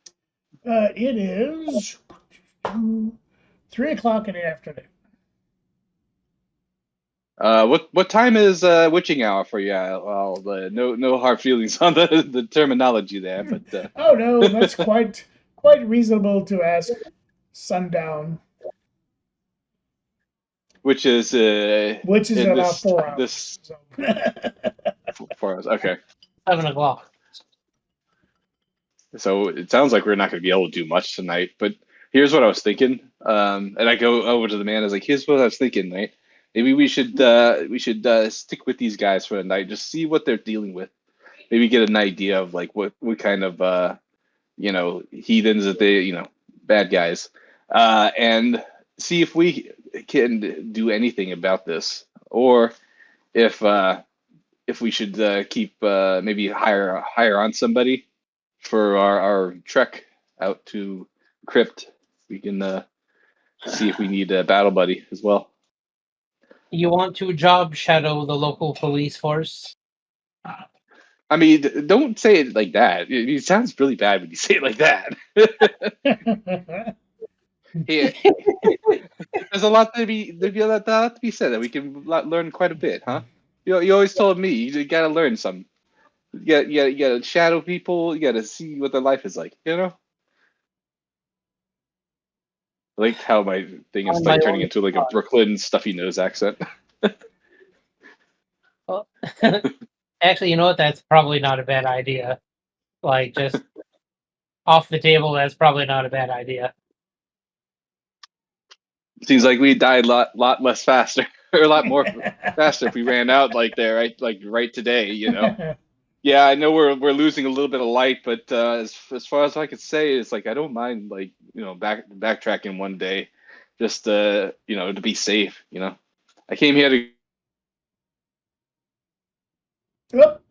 It is 3 o'clock in the afternoon. What time is witching hour for you? Well, no hard feelings on the terminology there, but Oh no, that's quite reasonable to ask. Sundown, which is in about this 4 hours. this So. 4 hours. Okay, 7 o'clock. so it sounds like we're not going to be able to do much tonight. But here's what I was thinking. And I go over to the man. I was like, "Here's what I was thinking, right? Maybe we should stick with these guys for the night, just see what they're dealing with. Maybe get an idea of like what kind of heathens that they bad guys, and see if we can do anything about this, or if we should keep maybe hire on somebody for our trek out to crypt. We can see if we need a battle buddy as well. You want to job shadow the local police force? I mean, don't say it like that. It sounds really bad when you say it like that. Yeah, there's a lot to be said that we can learn quite a bit, huh? You always told me you gotta learn some. You gotta shadow people. You gotta see what their life is like. I like how my thing is like turning into like a Brooklyn stuffy nose accent. Well, actually, you know what? That's probably not a bad idea. Like, just off the table, that's probably not a bad idea. Seems like we died a lot less faster, or a lot more faster if we ran out like there, right? Like right today, Yeah, I know we're losing a little bit of light, but as far as I could say, it's like I don't mind like backtracking one day, just to be safe. I came here to. Yep.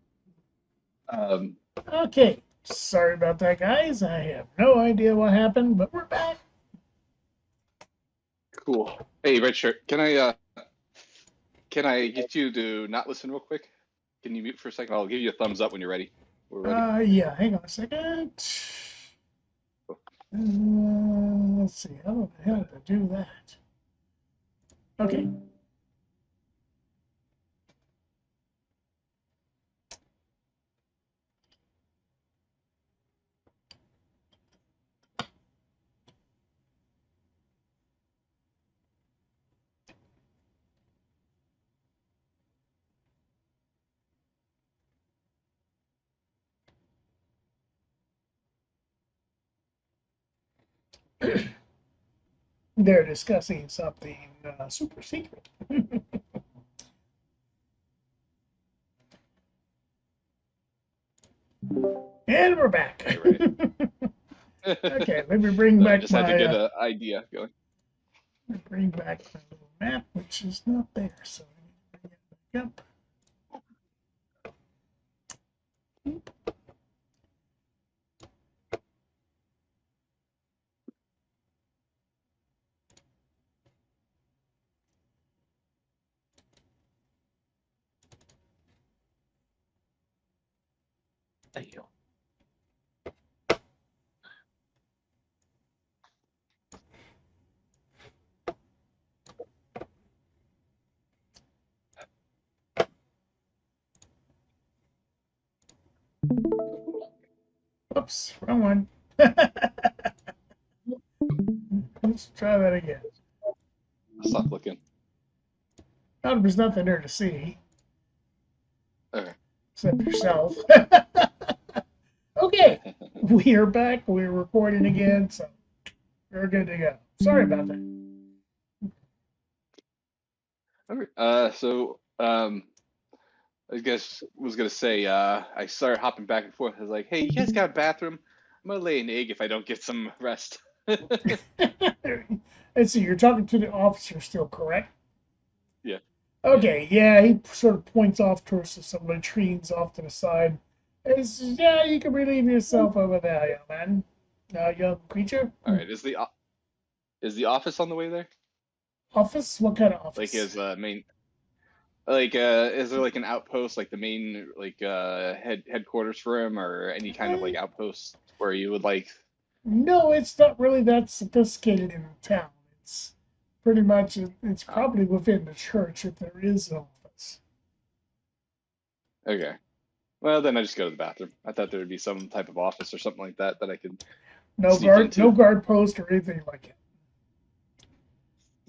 Um, Okay. Sorry about that, guys. I have no idea what happened, but we're back. cool. Hey, Red Shirt, can I get you to not listen real quick? Can you mute for a second? I'll give you a thumbs up when you're ready. We're ready. Yeah. Hang on a second. Let's see. How the hell to do that? Okay. They're discussing something super secret. And we're back. Okay, let me bring back just had to get an idea going. Bring back my little map, which is not there, so I need to bring it back up. Thank you. Oops, wrong one. Let's try that again. Stop looking. Oh, there's nothing there to see. Okay. Except yourself. Okay, we are back. We're recording again, so we're good to go. Sorry about that. I guess was gonna say, I started hopping back and forth. I was like, "Hey, you guys got a bathroom? I'm gonna lay an egg if I don't get some rest." Let's see, you're talking to the officer still, correct? Yeah. Okay, yeah, he sort of points off towards some latrines off to the side. He says, yeah, you can relieve yourself over there, young man. Young creature. All right. Is the office on the way there? Office? What kind of Like office? his main is there like an outpost, like the main headquarters for him, or any kind of Uh, like outpost where you would like? no, it's not really that sophisticated in the town. It's pretty much, it's Oh, probably within the church if there is an office. okay. Well, then I just go to the bathroom. I thought there would be some type of office or something like that that I could sneak No into. guard post or anything like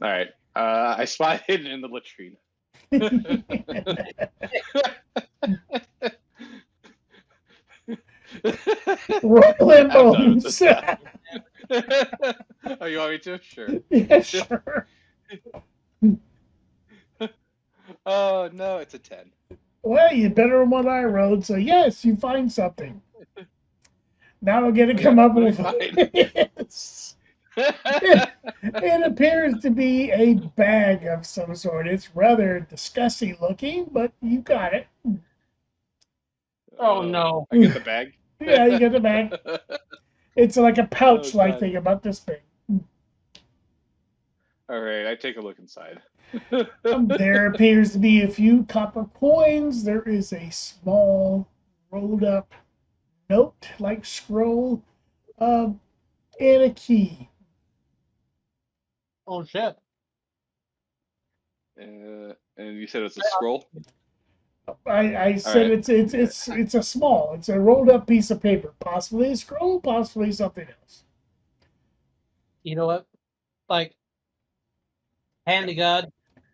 All right. I spy hidden in the latrine. it. Roiling I'm done with bones. this bathroom. Oh, you want me to? Sure. Yeah, sure. Oh no, it's a 10. Well, you better than what I rode, so yes, you find something. Now we're gonna Oh yeah, come up what with do I yes. It appears to be a bag of some sort. It's rather disgusting looking, but you got it. Oh no. I get the bag. Yeah, you got the bag. It's like a Oh pouch-like god. thing about this big. All right, I take a look inside. There appears to be a few copper coins. There is a small rolled up note like scroll, and a key. Oh shit. And you said it's a scroll. I All said right. it's a rolled up piece of paper, possibly a scroll, possibly something else. You know what? Like, hand to God,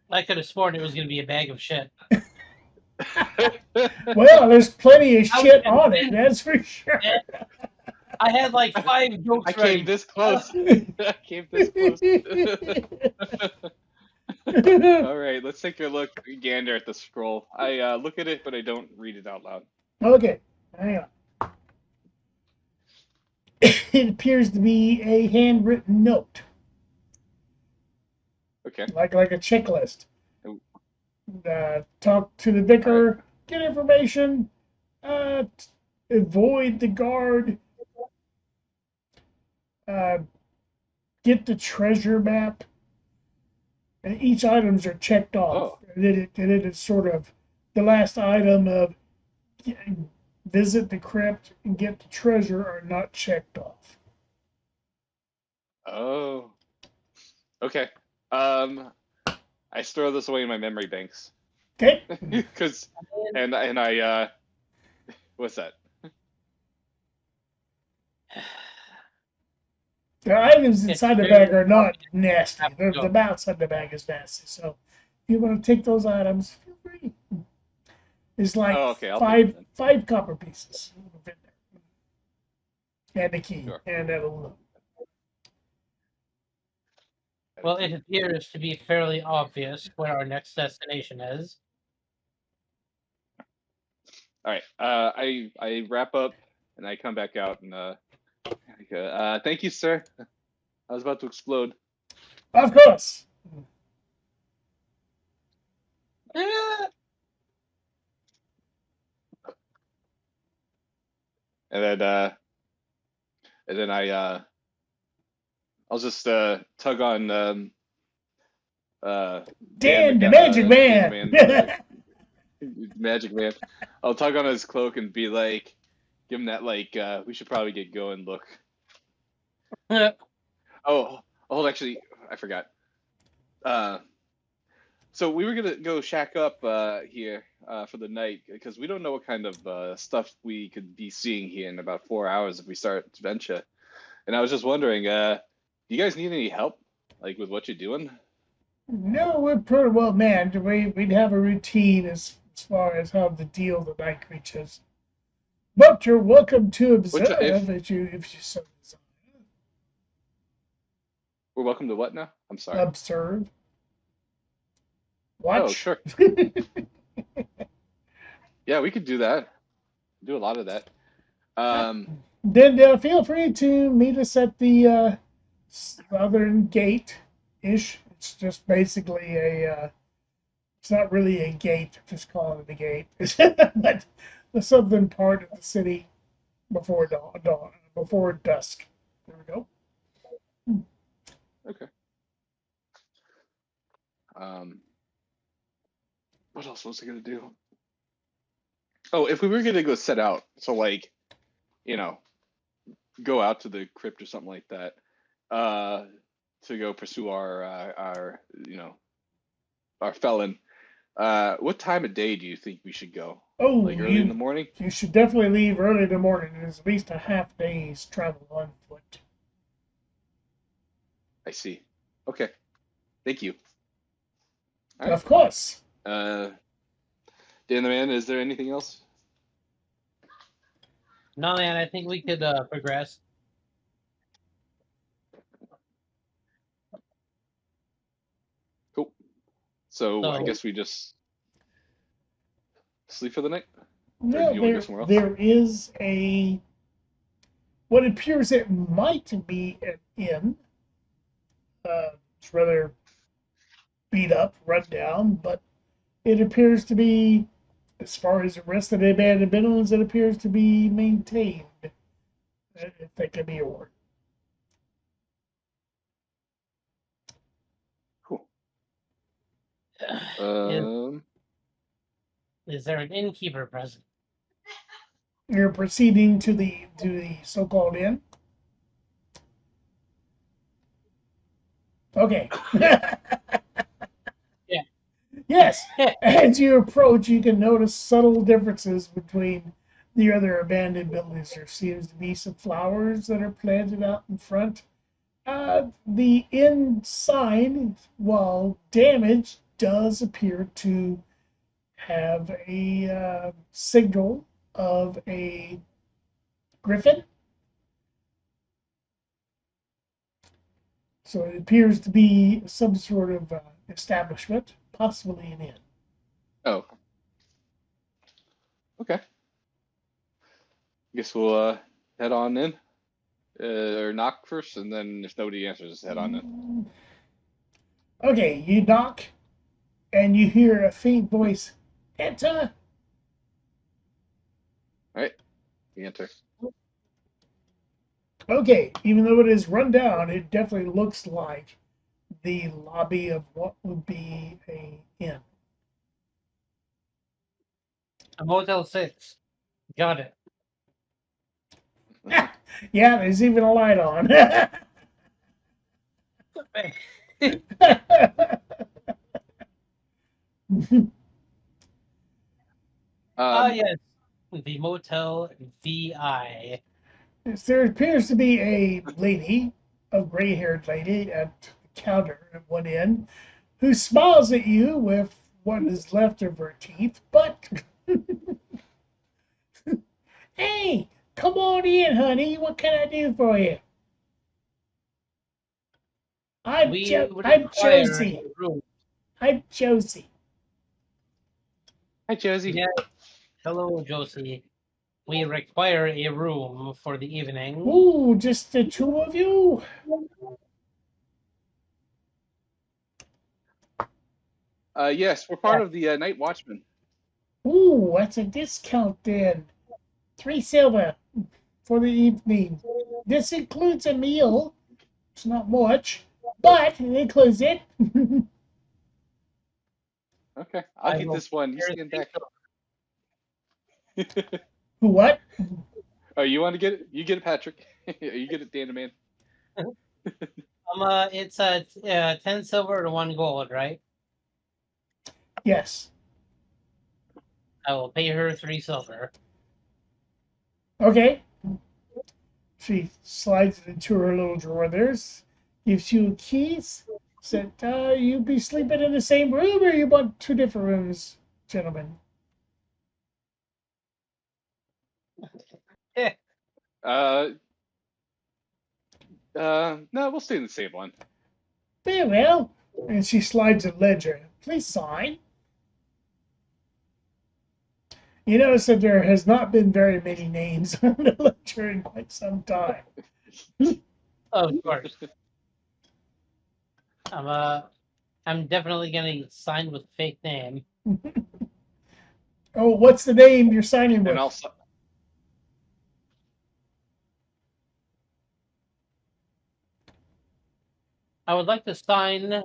I could have sworn it was going to be a bag of shit. Well, there's plenty of I was shit on it, convinced, that's for sure. man. I had like 5 jokes I came ready. this close. I came this close. All right, let's take a look, gander at the scroll. I look at it, but I don't read it out loud. Okay, hang on. It appears to be a handwritten note, Okay. like a checklist. Oh, Talk to the all right. vicar, get information, uh, avoid the guard, uh, get the treasure map, and each items are checked off. Oh. And it is sort of the last item of visit the crypt and get the treasure are not checked off. Oh. Okay. I store this away in my memory banks. Okay. Cause and I what's that? The items inside the bag are not nasty. Have to The go. outside the bag is nasty. So if you want to take those items, feel free. It's like Oh, okay, I'll take it then. five copper pieces. And a key. Sure. And that'll look. Well, it appears to be fairly obvious where our next destination is. All right. I wrap up and I come back out and thank you, sir. I was about to explode. Of course. And then I'll just tug on Dan, the magic man. Magic Man. I'll tug on his cloak and be like, give him that like we should probably get going look. Oh, hold, actually, I forgot. So we were gonna go shack up here for the night because we don't know what kind of stuff we could be seeing here in about 4 hours if we start adventure. And I was just wondering, do you guys need any help, like with what you're doing? No, we're pretty well manned. We'd have a routine as far as how to deal with night creatures. But you're welcome to observe if you so desire. We're welcome to what now? I'm sorry. Observe. watch. Oh, sure. Yeah, we could do that. Do a lot of that. Then feel free to meet us at the southern gate-ish. It's just basically it's not really a gate, just call it a gate. But the southern part of the city before dawn, before dusk. There we go. Okay. What else was I gonna do? Oh, if we were gonna go set out, so like, go out to the crypt or something like that, to go pursue our felon. What time of day do you think we should go? Oh, Like early in the morning? you should definitely leave early in the morning. It's at least a half day's travel on foot. I see. Okay. Thank you. All Of right. course. Dan the Man, is there anything else? No, man, I think we could progress. Cool. So I So- guess we just sleep for the night? Or No, do you want to go somewhere else? there is what appears it might be an inn. It's rather beat up, run down, but it appears to be, as far as the rest of the abandoned buildings, it appears to be maintained. If that can be a word. Cool. Is there an innkeeper present? You're proceeding to the so-called inn. Okay. Yeah. Yes. As you approach, you can notice subtle differences between the other abandoned buildings. There seems to be some flowers that are planted out in front. The inn sign, while damaged, does appear to have a signal of a griffin. So it appears to be some sort of establishment, possibly an inn. Oh. Okay. Guess we'll head on in. Or knock first, and then if nobody answers, just head on in. Okay, you knock, and you hear a faint voice. Enter. All right. We enter. Okay, even though it is run down, it definitely looks like the lobby of what would be a inn. A Motel 6. Got it. Yeah, there's even a light on. Yes. The Motel VI. There appears to be a lady, a gray-haired lady, at the counter at one end, who smiles at you with what is left of her teeth, but hey, come on in, honey. What can I do for you? I'm Josie. I'm Josie. Hi, Josie. Yeah. Hello, Josie. We require a room for the evening. Ooh, just the two of you? Yes, we're part of the Night Watchman. Ooh, that's a discount then. 3 silver for the evening. This includes a meal. It's not much, but it includes it. Okay, I'll get this one. You stand back. What? Oh, you want to get it? You get it, Patrick. You get it, Dan the Man. It's 10 silver to 1 gold, right? Yes. I will pay her 3 silver. Okay. She slides it into her little drawer there, gives you keys, said, you be sleeping in the same room or you want 2 different rooms, gentlemen? No, we'll stay in the same one. Very well. And she slides a ledger. Please sign. You notice that there has not been very many names on the ledger in quite some time. Of course. I'm definitely gonna sign with a fake name. Oh, what's the name you're signing with? And also, I would like to sign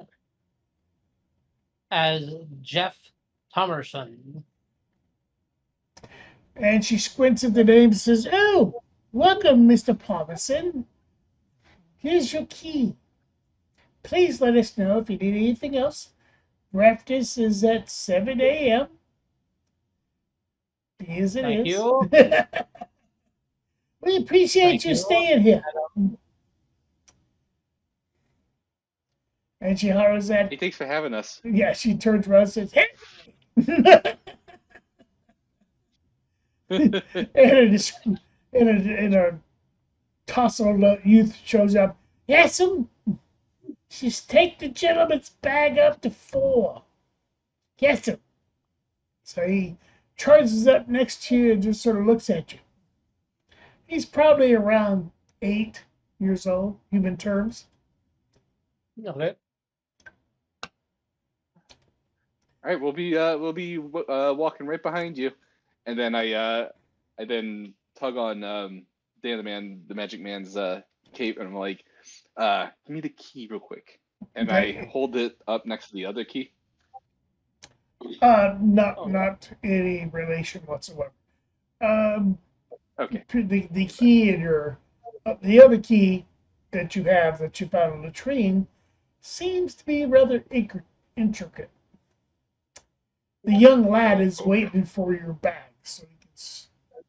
as Jeff Thomerson. And she squints at the name and says, "Oh, welcome, Mr. Palmerson. Here's your key. Please let us know if you need anything else. Breakfast is at 7 a.m. Yes, it Thank is. you. We appreciate Thank you you. staying here." And she hollers at, hey, thanks for having us. yeah, she turns around and says, "Hey!" and a tousled youth shows up. "Yes, she's take the gentleman's bag up to 4. Yes, sir." So he charges up next to you and just sort of looks at you. He's probably around 8 years old, human terms. Okay. All right, we'll be walking right behind you, and then I then tug on Dan the Magic Man's cape, and I'm like, give me the key real quick, and Okay. I hold it up next to the other key. Not any relation whatsoever. Okay. The key in your the other key that you have that you found in the latrine seems to be rather intricate. The young lad is waiting for your bag, so you can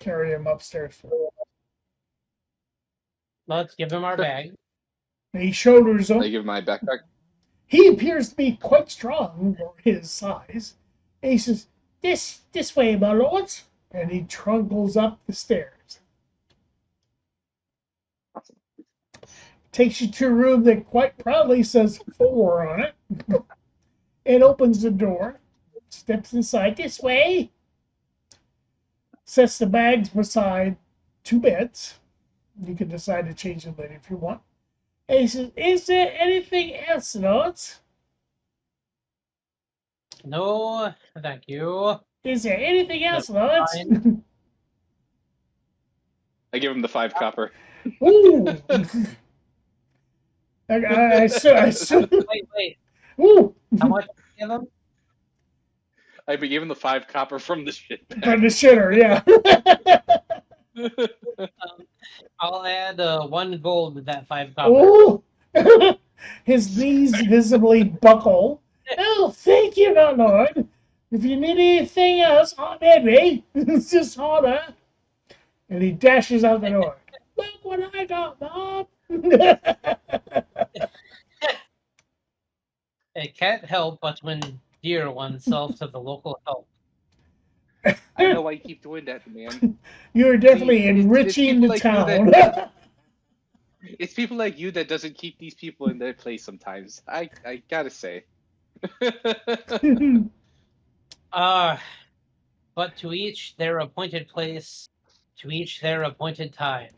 carry him upstairs for you. Let's give him our bag. And he shoulders him. I give him my backpack. He appears to be quite strong for his size. And he says, This way, my lords." And he trundles up the stairs. Awesome. Takes you to a room that quite proudly says 4 on it. And opens the door. Steps inside. "This way." Sets the bags beside 2 beds. You can decide to change them later if you want. And he says, "Is there anything else, lords? No, thank you. Is there anything else, That's lords?" fine. I give him the 5 copper. Ooh. I Wait. Ooh. How much did you give him? I gave him the 5 copper from the shit bag. From the shitter, yeah. I'll add 1 gold to that 5 copper. Ooh. His knees visibly buckle. "Oh, thank you, my lord. If you need anything else, I'm ready." It's just harder. And he dashes out the door. "Look what I got, Mom." It can't help but to endear oneself to the local help. I know why you keep doing that, man. You're definitely It's enriching people the like you town. It's people like you that doesn't keep these people in their place sometimes. I gotta say. But to each their appointed place, to each their appointed time.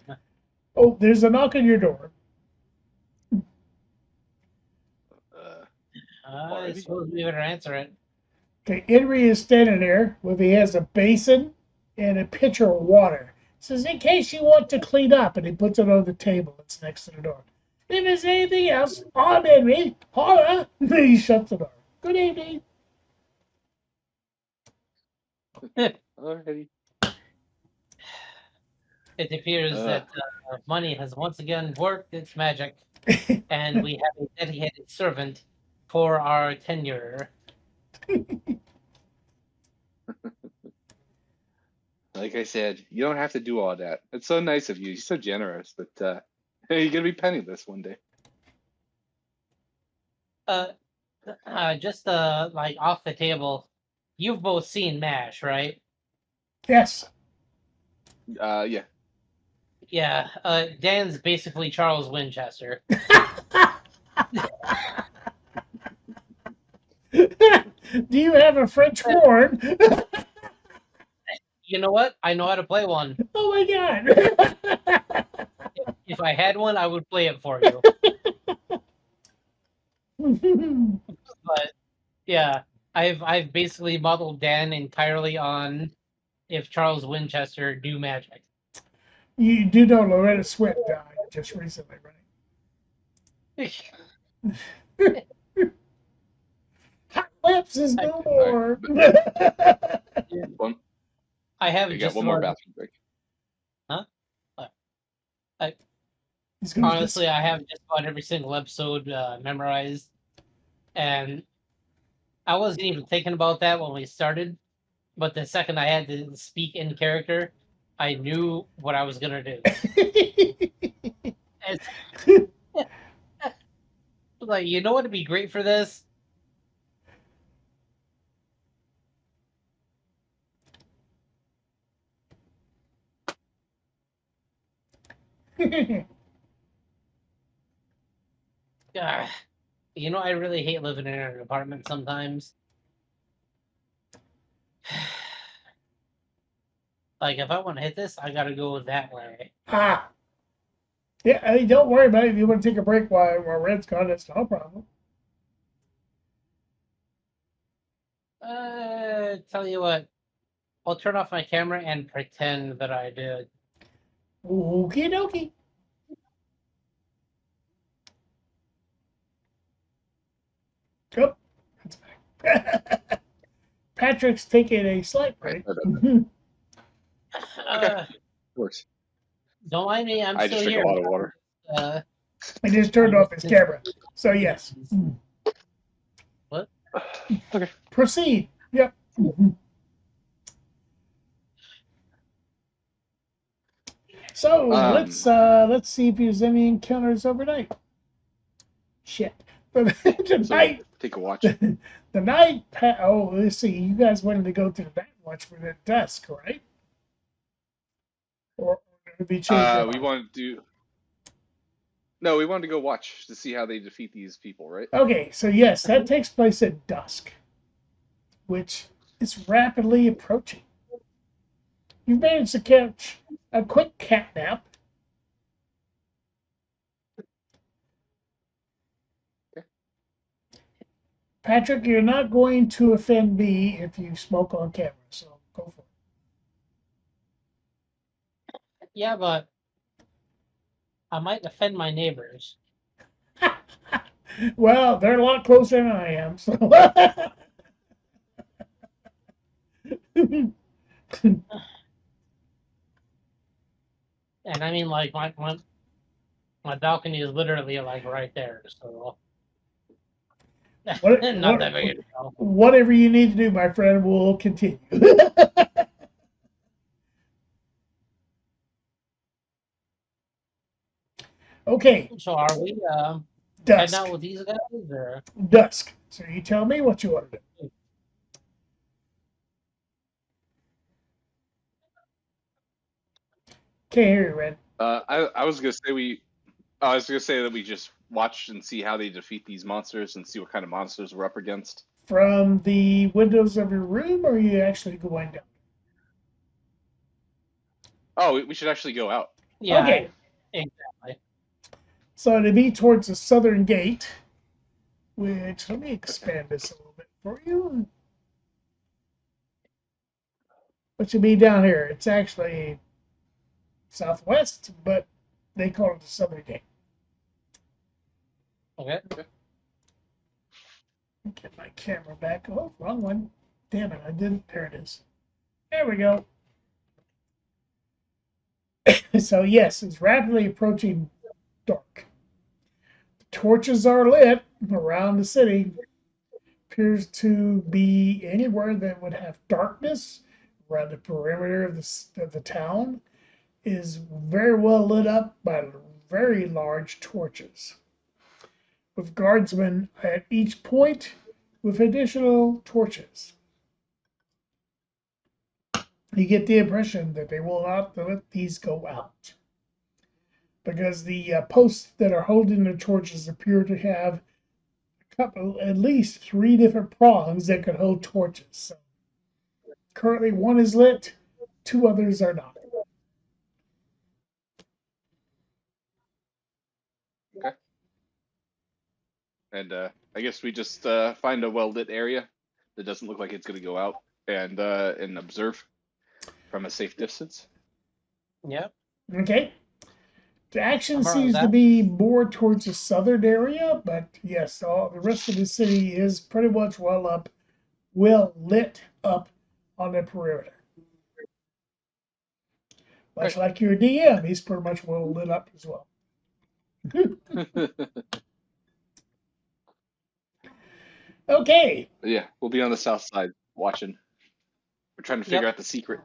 Oh, there's a knock on your door. I suppose we better answer it. Okay, Henry is standing there with he has a basin and a pitcher of water. Says, "In case you want to clean up," and he puts it on the table that's next to the door. "If there's anything else, I'm Henry. Holla!" Then he shuts the door. "Good evening." Alrighty. It appears that money has once again worked its magic, and we have a dedicated servant for our tenure. Like I said, you don't have to do all that. It's so nice of you. You're so generous, but you're gonna be penniless one day. Just like off the table, you've both seen MASH, right? Yes. Yeah. Yeah. Dan's basically Charles Winchester. Do you have a French horn? You know what? I know how to play one. Oh my god! If I had one, I would play it for you. But yeah, I've basically modeled Dan entirely on if Charles Winchester do magic. You do know Loretta Swit died just recently, right? Hot Lips is no more. One. I have You just got one more about, bathroom break. honestly, I have just about every single episode memorized, and I wasn't even thinking about that when we started. But the second I had to speak in character, I knew what I was gonna do. It's, like, you know what would be great for this? You know, I really hate living in an apartment sometimes. Like, if I want to hit this, I gotta go that way. Ah. Yeah, I mean, don't worry about it. If you want to take a break while Red's gone, it's no problem. Tell you what, I'll turn off my camera and pretend that I did. Okie dokie. Oh, that's back. Patrick's taking a slight break. Works. Don't mind me, I'm I still just drink here. a lot of water. I just turned off his camera. So, yes. What? Okay. Proceed. Yep. So let's see if there's any encounters overnight. Shit. Tonight. So take a watch. The night. Oh, let's see. You guys wanted to go to the night watch for the dusk, right? Or did it be changed? We wanted to. No, we wanted to go watch to see how they defeat these people, right? Okay, so yes, that takes place at dusk, which is rapidly approaching. You managed to catch a quick cat nap. Okay. Patrick, you're not going to offend me if you smoke on camera, so go for it. Yeah, but I might offend my neighbors. Well, they're a lot closer than I am, so. And I mean, like, my balcony is literally, like, right there, so. Not that big a deal. Whatever you need to do, my friend, we'll continue. Okay. So are we Dusk. heading out with these guys, or? Dusk. So you tell me what you want to do. Can't hear you, Red. I was gonna say that we just watch and see how they defeat these monsters and see what kind of monsters we're up against. From the windows of your room, or are you actually going down? Oh, we should actually go out. Yeah, okay. Exactly. So to be towards the southern gate, which, let me expand this a little bit for you. Which would be down here. It's actually southwest, but they call it the southern gate. Okay. Get my camera back. Oh, wrong one. Damn it, I didn't. There it is. There we go. So yes, it's rapidly approaching dark. The torches are lit around the city. Appears to be anywhere that would have darkness around the perimeter of the town is very well lit up by very large torches, with guardsmen at each point with additional torches. You get the impression that they will not let these go out, because the posts that are holding the torches appear to have couple, at least 3 different prongs that could hold torches. So currently, 1 is lit, 2 others are not. Okay. And I guess we just find a well-lit area that doesn't look like it's going to go out, and observe from a safe distance. Yep. Okay. The action I'm all right with seems to that. be more towards the southern area, but yes, all the rest of the city is pretty much well lit up on the perimeter. Much like your DM, he's pretty much well lit up as well. Okay. Yeah, we'll be on the south side watching. We're trying to figure out the secret.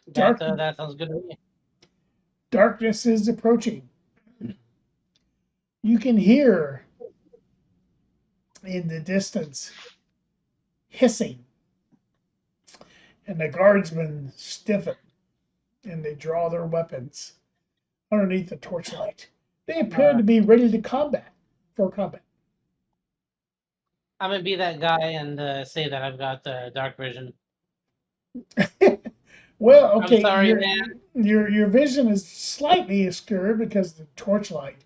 That sounds good to me. Darkness is approaching. You can hear in the distance hissing, and the guardsmen stiffen and they draw their weapons underneath the torchlight. They appear to be ready to combat. I'm gonna be that guy and say that I've got dark vision. Well, okay, I'm sorry, man. Your vision is slightly obscured because of the torchlight,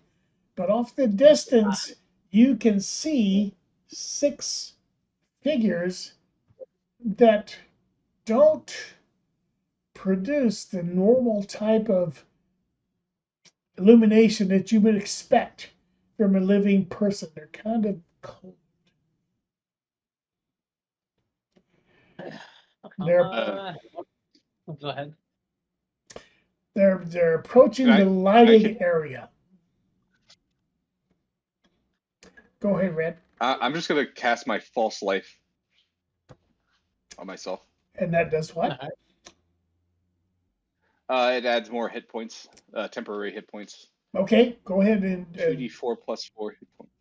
but off the distance you can see 6 figures that don't produce the normal type of illumination that you would expect from a living person. They're kind of cold. Go ahead. They're approaching the lighted area. Go ahead, Red. I'm just gonna cast my false life on myself. And that does what? It adds more hit points, temporary hit points. Okay, go ahead and 2d4 plus 4 hit points.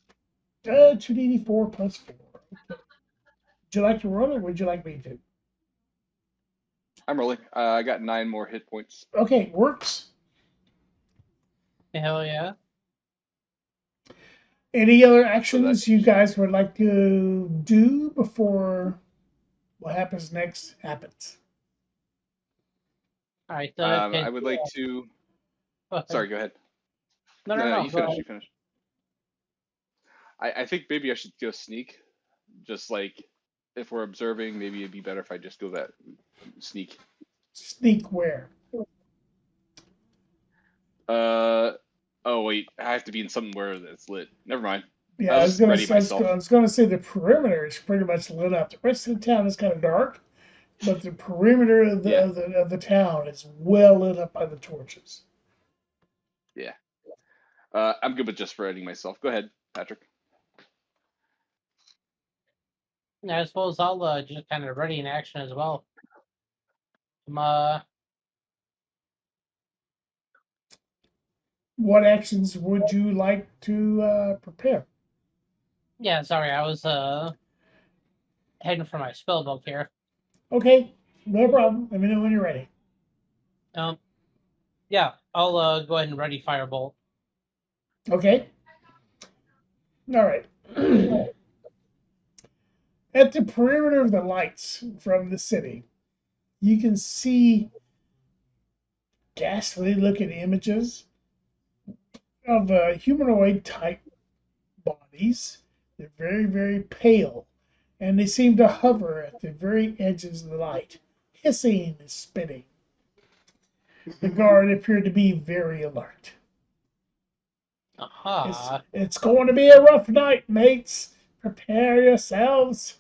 2d4 plus 4. Okay. Would you like to roll it, or would you like me to? I'm rolling. I got 9 more hit points. Okay, works. Hell yeah. Any other actions you guys would like to do before what happens next happens? All right. I would like to. Sorry, go ahead. No. You finish. You finish. I think maybe I should go sneak. Just like if we're observing, maybe it'd be better if I just go that sneak. Sneak where? Oh wait, I have to be in somewhere that's lit. Never mind. Yeah, I was gonna say the perimeter is pretty much lit up. The rest of the town is kind of dark, but the perimeter of the town is well lit up by the torches. Yeah. I'm good with just readying myself. Go ahead, Patrick. Yeah, I suppose I'll just kind of ready in action as well. What actions would you like to prepare? Yeah, sorry, I was heading for my spell book here. Okay, no problem. Let me know when you're ready. Yeah, I'll go ahead and ready firebolt. Okay. All right. At the perimeter of the lights from the city, you can see ghastly looking images of humanoid type bodies. They're very, very pale, and they seem to hover at the very edges of the light, hissing and spitting. The guard appeared to be very alert. It's going to be a rough night, mates. Prepare yourselves.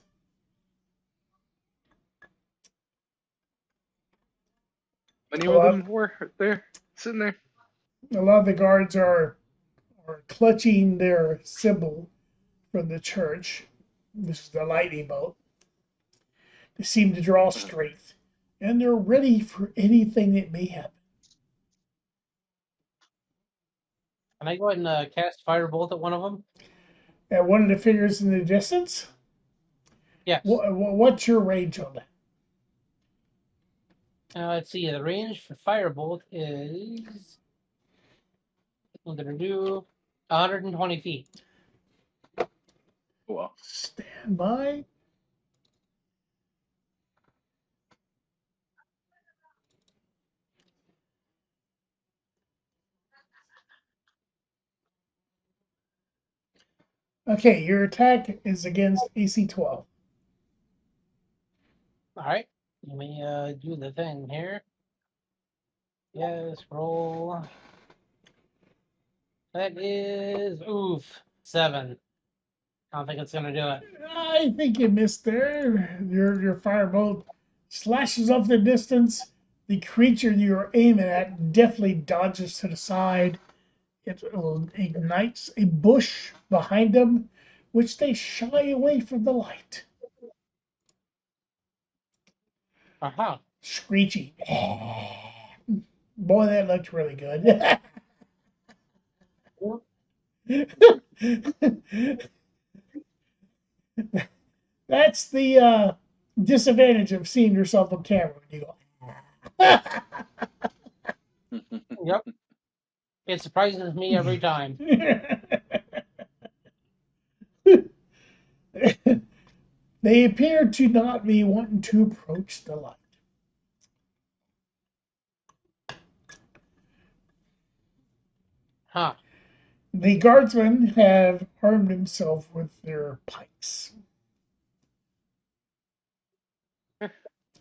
Many of them were there, sitting there. A lot of the guards are clutching their symbol from the church. This is the lightning bolt. They seem to draw strength, and they're ready for anything that may happen. Can I go ahead and cast firebolt at one of them? At one of the figures in the distance? Yes. What's your range on that? Let's see. The range for firebolt is... I'm going to do 120 feet. Well, Stand by. Okay, your attack is against AC 12. All right. Let me do the thing here. Yes, roll. That is 7. I don't think it's gonna do it. I think you missed there. Your firebolt slashes off the distance. The creature you're aiming at definitely dodges to the side. It ignites a bush behind them, which they shy away from the light. Aha. Screechy. Boy, that looked really good. That's the disadvantage of seeing yourself on camera when you go. Yep. It surprises me every time. They appear to not be wanting to approach the light. Huh. The guardsmen have armed themselves with their pikes.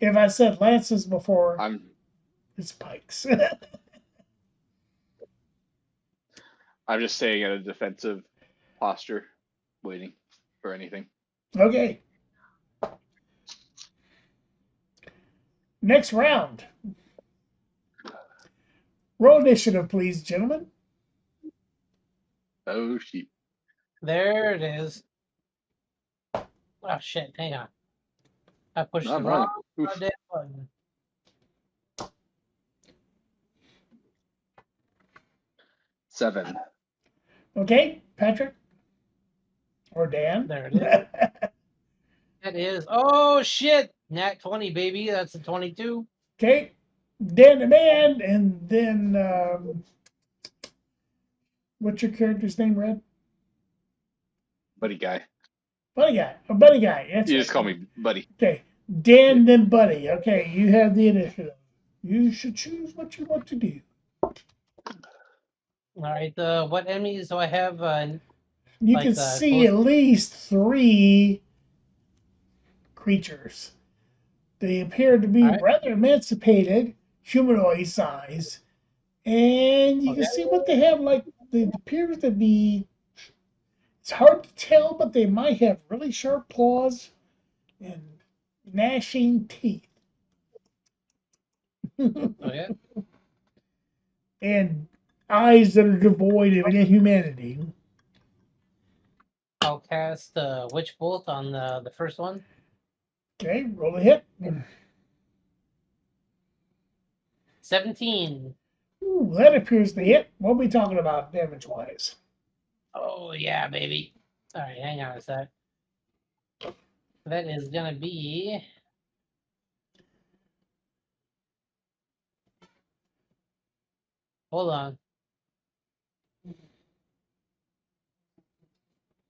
If I said lances before, it's pikes. I'm just staying at a defensive posture, waiting for anything. Okay. Next round. Roll initiative, please, gentlemen. Oh, sheep. There it is. Oh shit! Hang on. I pushed the wrong goddamn button. Seven. Okay, Patrick or Dan. There it is. That is. Oh shit! Nat 20, baby. That's a 22. Okay, Dan the man, and then what's your character's name, Red? Buddy guy. Buddy guy. A buddy guy. That's You right. just call me Buddy. Okay, Dan then Buddy. Okay, you have the initiative. You should choose what you want to do. All right. What enemies do I have? You Like can the see close- at least 3 creatures. They appear to be All right. rather emancipated, humanoid size, and you can Okay. see what they have. Like they appear to be. It's hard to tell, but they might have really sharp claws and gnashing teeth. Okay. And eyes that are devoid of any humanity. I'll cast Witch Bolt on the first one. Okay, roll a hit. 17. Ooh, that appears to hit. What are we talking about damage-wise? Oh yeah, baby. All right, hang on a sec. That is gonna be. Hold on.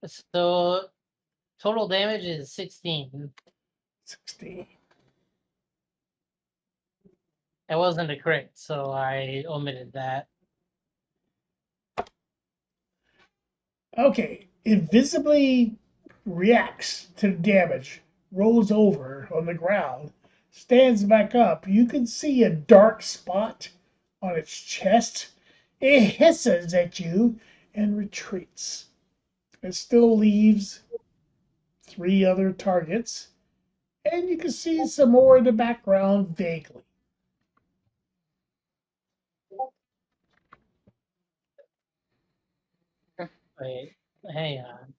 So total damage is 16. 16. It wasn't a crit, so I omitted that. Okay, it visibly reacts to the damage, rolls over on the ground, stands back up. You can see a dark spot on its chest. It hisses at you and retreats. It still leaves 3 other targets, and you can see some more in the background vaguely. Wait, hang on.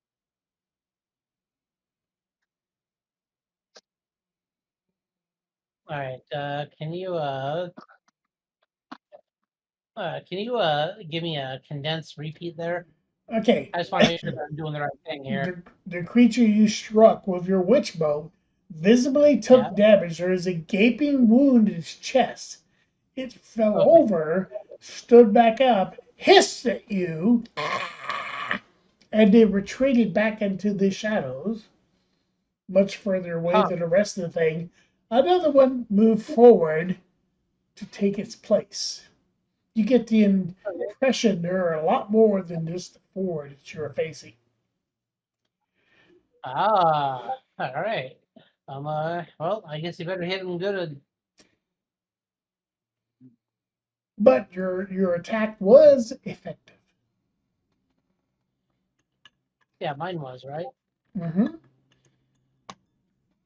All right, can you give me a condensed repeat there? Okay. I just want to make sure that I'm doing the right thing here. The creature you struck with your witch bow visibly took damage. There is a gaping wound in its chest. It fell over, stood back up, hissed at you, and they retreated back into the shadows, much further away than the rest of the thing. Another one moved forward to take its place. You get the impression there are a lot more than just the four that you're facing. Ah, all right. Well, I guess you better hit him good. But your attack was effective. Yeah, mine was, right? Mm-hmm.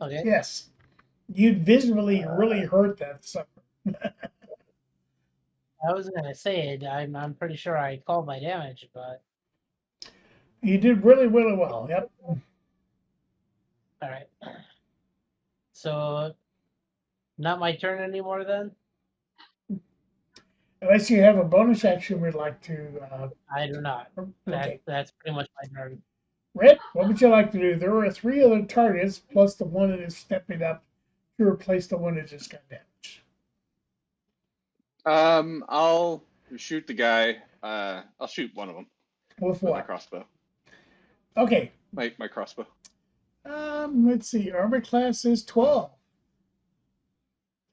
Okay. Yes. You'd visually really hurt that sucker. I was gonna say it. I'm pretty sure I called my damage, but You did really, really well. Yep. all right. So not my turn anymore then? Unless you have a bonus action we'd like to. I do not. Okay. That's pretty much my turn. Red, what would you like to do? There are 3 other targets plus the one that is stepping up to replace the one that just got damaged. I'll shoot the guy. I'll shoot one of them With with my what? crossbow. Okay. My crossbow. Let's see. Armor class is 12.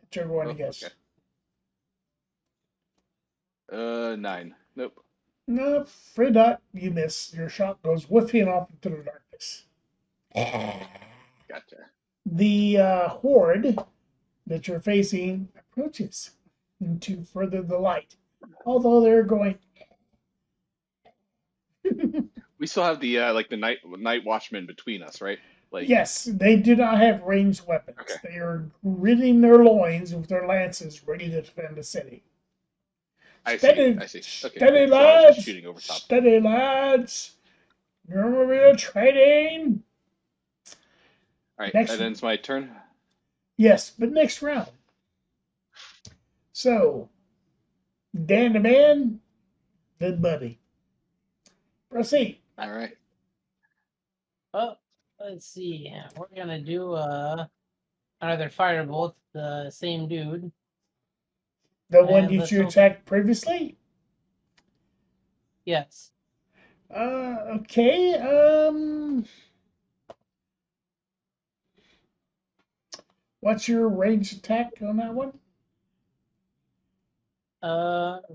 That you're going to guess. Okay. 9. Nope. No, afraid not. You miss. Your shot goes whiffing off into the darkness. Gotcha. The horde that you're facing approaches to further the light. Although they're going. We still have the like the night watchman between us, right? Like Yes, they do not have ranged weapons. Okay. They are ridding their loins with their lances, ready to defend the city. I Steady, see. Okay, steady, cool. So I was just lads. shooting over top. Steady, lads. Remember your training. All right, Next- that ends my turn. Yes, but next round. So, Dan the man, then Buddy. Proceed. All right. Well, let's see. We're gonna do another firebolt, the same dude. The one And you let's should hope- attack previously? Yes. Okay. What's your range attack on that one?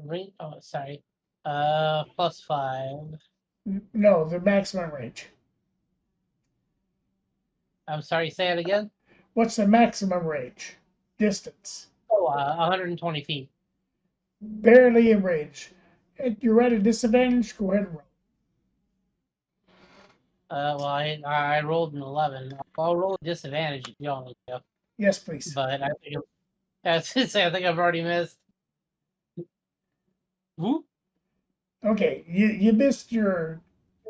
Rate. Oh, sorry. +5. No, the maximum range. I'm sorry. Say it again. What's the maximum range? Distance. Oh, 120 feet. Barely in range. If you're at a disadvantage, go ahead and roll. Well, I rolled an 11. I'll roll a disadvantage if you want me to. Yes, please. But I think I think I've already missed. Whoop. Okay, you missed your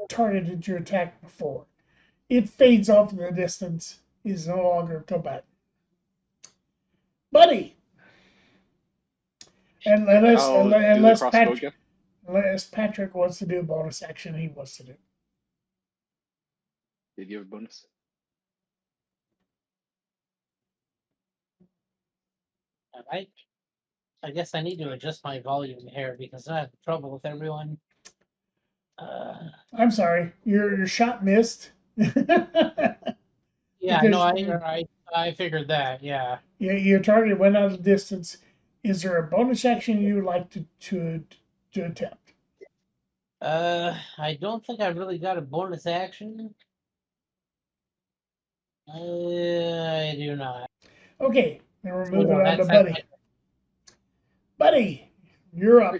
targeted your attack before. It fades off in the distance. Is no longer combat. Buddy. And unless Patrick wants to do a bonus action, he wants to do. Did you have a bonus? I guess I need to adjust my volume here because I have trouble with everyone. I'm sorry, your shot missed. Yeah, Because no, I figured that. Yeah. Your target went out of distance. Is there a bonus action you would like to attempt? I don't think I've really got a bonus action. I do not. Okay, then we're So moving on to that's Buddy. Buddy, you're up.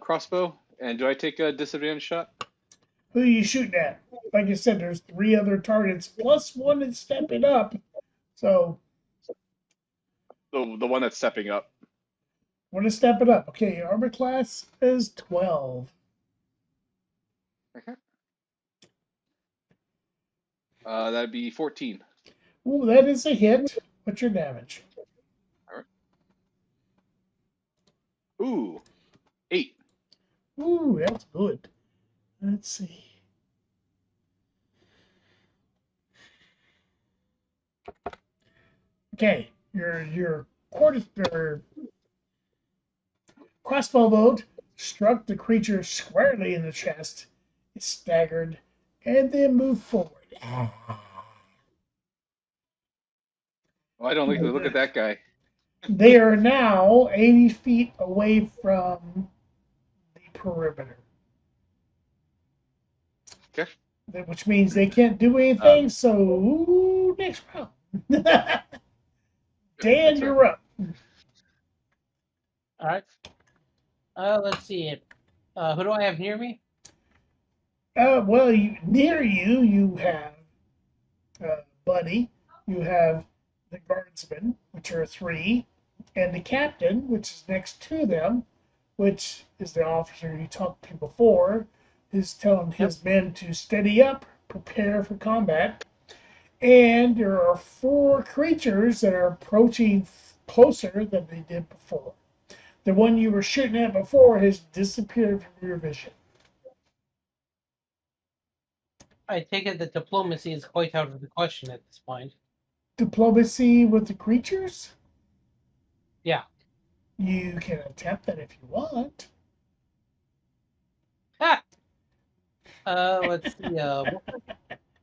Crossbow. And do I take a disadvantage shot? Who are you shooting at? Like I said, there's 3 other targets plus one that's stepping up. So The one that's stepping up. one is stepping up. Okay, your armor class is 12. Okay. That'd be 14. Ooh, that is a hit. What's your damage? All right. Ooh, 8. Ooh, that's good. Let's see. Okay, your crossbow bolt struck the creature squarely in the chest. It staggered and then moved forward. Well, I don't like to look at that guy. They are now 80 feet away from the perimeter. Okay. Which means they can't do anything, so next round. Dan, you're up. All right. Let's see. Who do I have near me? Well, near you, you have Buddy. You have the guardsmen, which are 3, and the captain, which is next to them, which is the officer you talked to before, is telling his men to steady up, prepare for combat. And there are 4 creatures that are approaching closer than they did before. The one you were shooting at before has disappeared from your vision. I take it that diplomacy is quite out of the question at this point. Diplomacy with the creatures? Yeah. You can attempt that if you want. Ha! Let's see.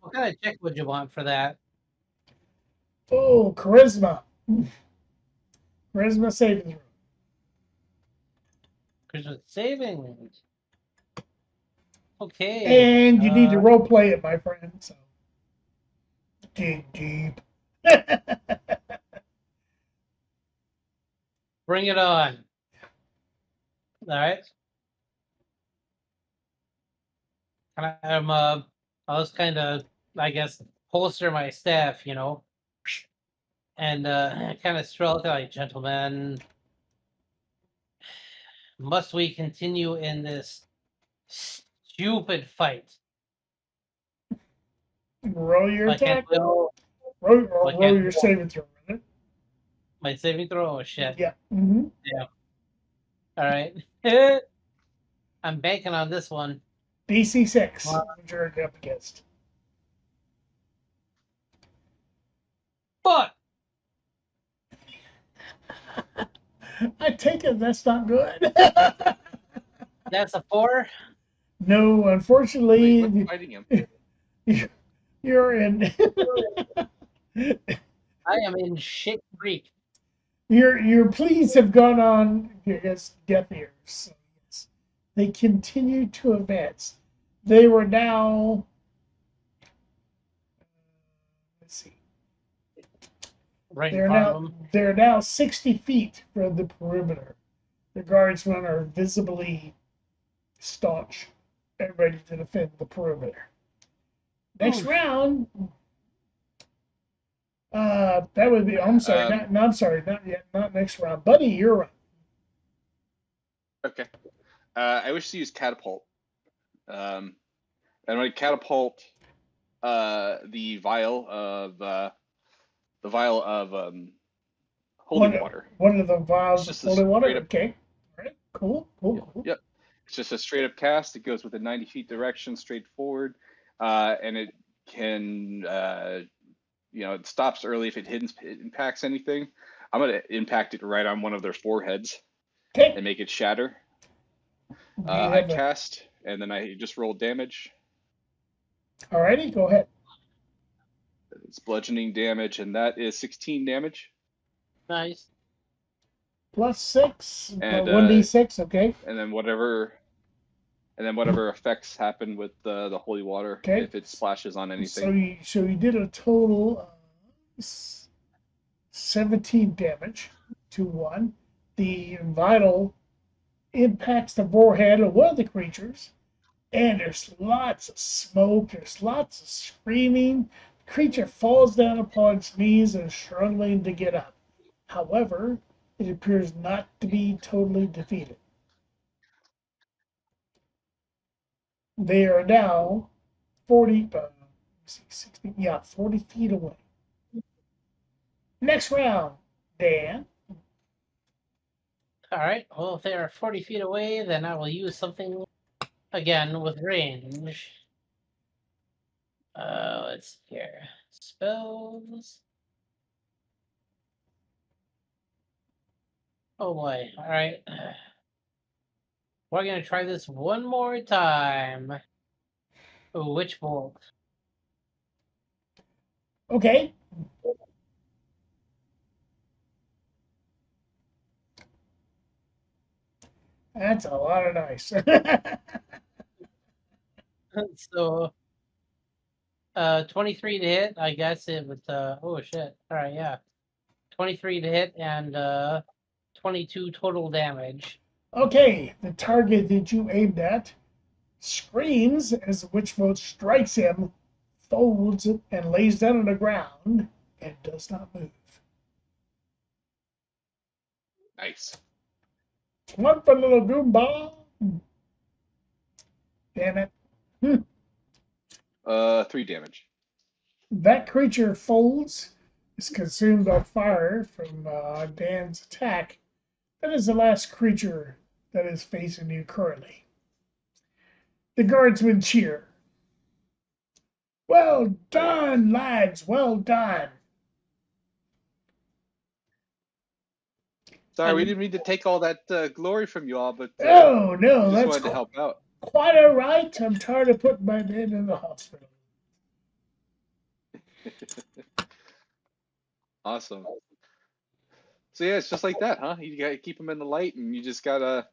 What kind of check would you want for that? Oh, charisma. Charisma saving throw. Charisma saving. Okay. And you need to role play it, my friend. So dig deep. Bring it on. All right. I was kind of, I guess, holster my staff, you know, and kind of stroll like, gentlemen, must we continue in this stupid fight? Roll your Why can't attack. we all- Roll your saving throw. Right? My saving throw? Oh, shit. Yeah. Mm-hmm. Yeah. All right. I'm banking on this one. DC 6. What you're up against. Fuck! I take it that's not good. That's a 4? No, unfortunately, Wait, what's fighting him? you're in. I am in shit creek. Your pleas have gone on, I guess, deaf ears. So yes, they continue to advance. They were now. Let's see. Right in front of them. They're now 60 feet from the perimeter. The guardsmen are visibly staunch and ready to defend the perimeter. Next round. That would be. I'm sorry. I'm sorry. Not yet. Not next round. Buddy, you're up. Okay. I wish to use catapult. And I catapult the vial of holy water. One of the vials of holy water. Up, okay. All right. Cool. Yep. It's just a straight up cast. It goes with a 90 feet direction, straight forward, and it can. It stops early if it impacts anything. I'm going to impact it right on one of their foreheads and make it shatter. I cast, and then I just roll damage. Alrighty, go ahead. It's bludgeoning damage, and that is 16 damage. Nice. Plus 6, and 1d6, okay. And then whatever effects happen with the holy water, if it splashes on anything. So you did a total of 17 damage to 1. The vital impacts the forehead of one of the creatures, and there's lots of smoke, there's lots of screaming. The creature falls down upon its knees and is struggling to get up. However, it appears not to be totally defeated. They are now 40 feet away. Next round, Dan. All right. Well, if they are 40 feet away, then I will use something again with range. Let's see here. Spells. Oh boy. All right. We're gonna try this one more time. Witch bolt. Okay. That's a lot of dice. So 23 to hit, I guess it was oh shit. Alright, yeah. 23 to hit and 22 total damage. Okay, the target that you aimed at screams as the witch bolt strikes him, folds and lays down on the ground, and does not move. Nice. One for little Goomba. Damn it. 3 damage. That creature folds, is consumed by fire from Dan's attack. That is the last creature that is facing you currently. The guardsmen cheer. Well done, lads, well done. Sorry, we didn't mean to take all that glory from you all, but Oh, no, we just that's wanted to help out. quite all right. I'm tired of putting my dad in the hospital. Awesome. So yeah, it's just like that, huh? You gotta keep them in the light, and you just gotta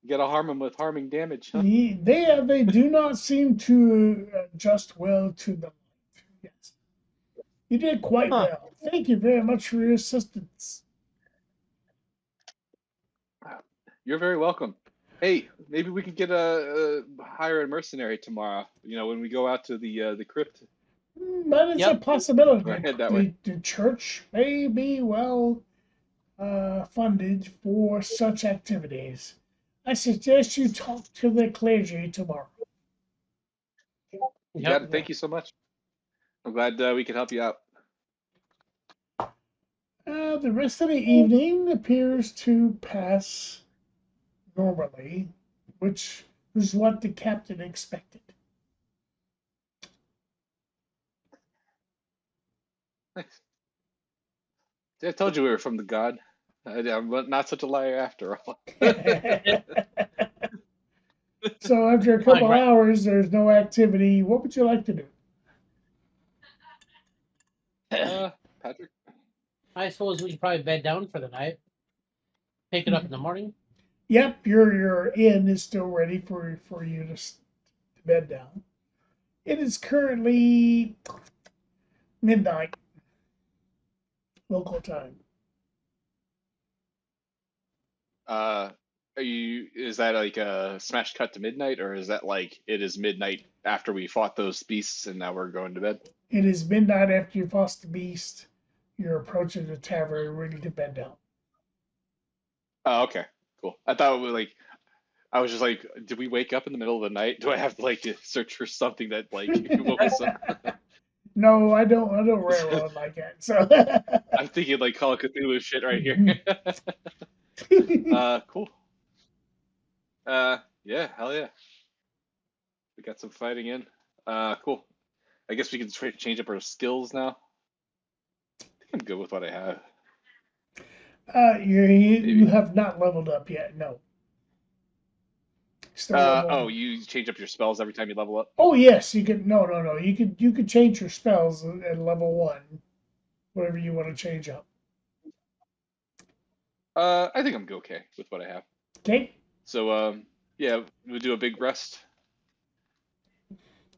harm them with harming damage, huh? They do not seem to adjust well to the light. Yes. You did quite well. Thank you very much for your assistance. You're very welcome. Hey, maybe we can get hire a mercenary tomorrow. You know, when we go out to the crypt. But it's a possibility. Or head that way. The church may be well funded for such activities. I suggest you talk to the clergy tomorrow. You got it. Thank you so much. I'm glad we could help you out. The rest of the evening appears to pass normally, which is what the captain expected. Nice. See, I told you we were from the god. I'm not such a liar after all. So after a couple hours, there's no activity. What would you like to do? Patrick? I suppose we should probably bed down for the night. Pick it up in the morning. Yep, your inn is still ready for you to bed down. It is currently midnight local time. Is that like a smash cut to midnight, or is that like it is midnight after we fought those beasts and now we're going to bed? It is midnight after you fought the beast. You're approaching the tavern, ready to bed down. Oh, okay, cool. I thought it was like, I was just like, did we wake up in the middle of the night? Do I have to like search for something that like woke us up? No, I don't railroad like that. So I'm thinking like Call of Cthulhu shit right here. Cool. Yeah, hell yeah. We got some fighting in. Cool. I guess we can change up our skills now. I think I'm good with what I have. You have not leveled up yet. No. Oh, you change up your spells every time you level up? Oh yes, you can. No. You could change your spells at level 1, whatever you want to change up. I think I'm okay with what I have. Okay. So yeah, we'll do a big rest.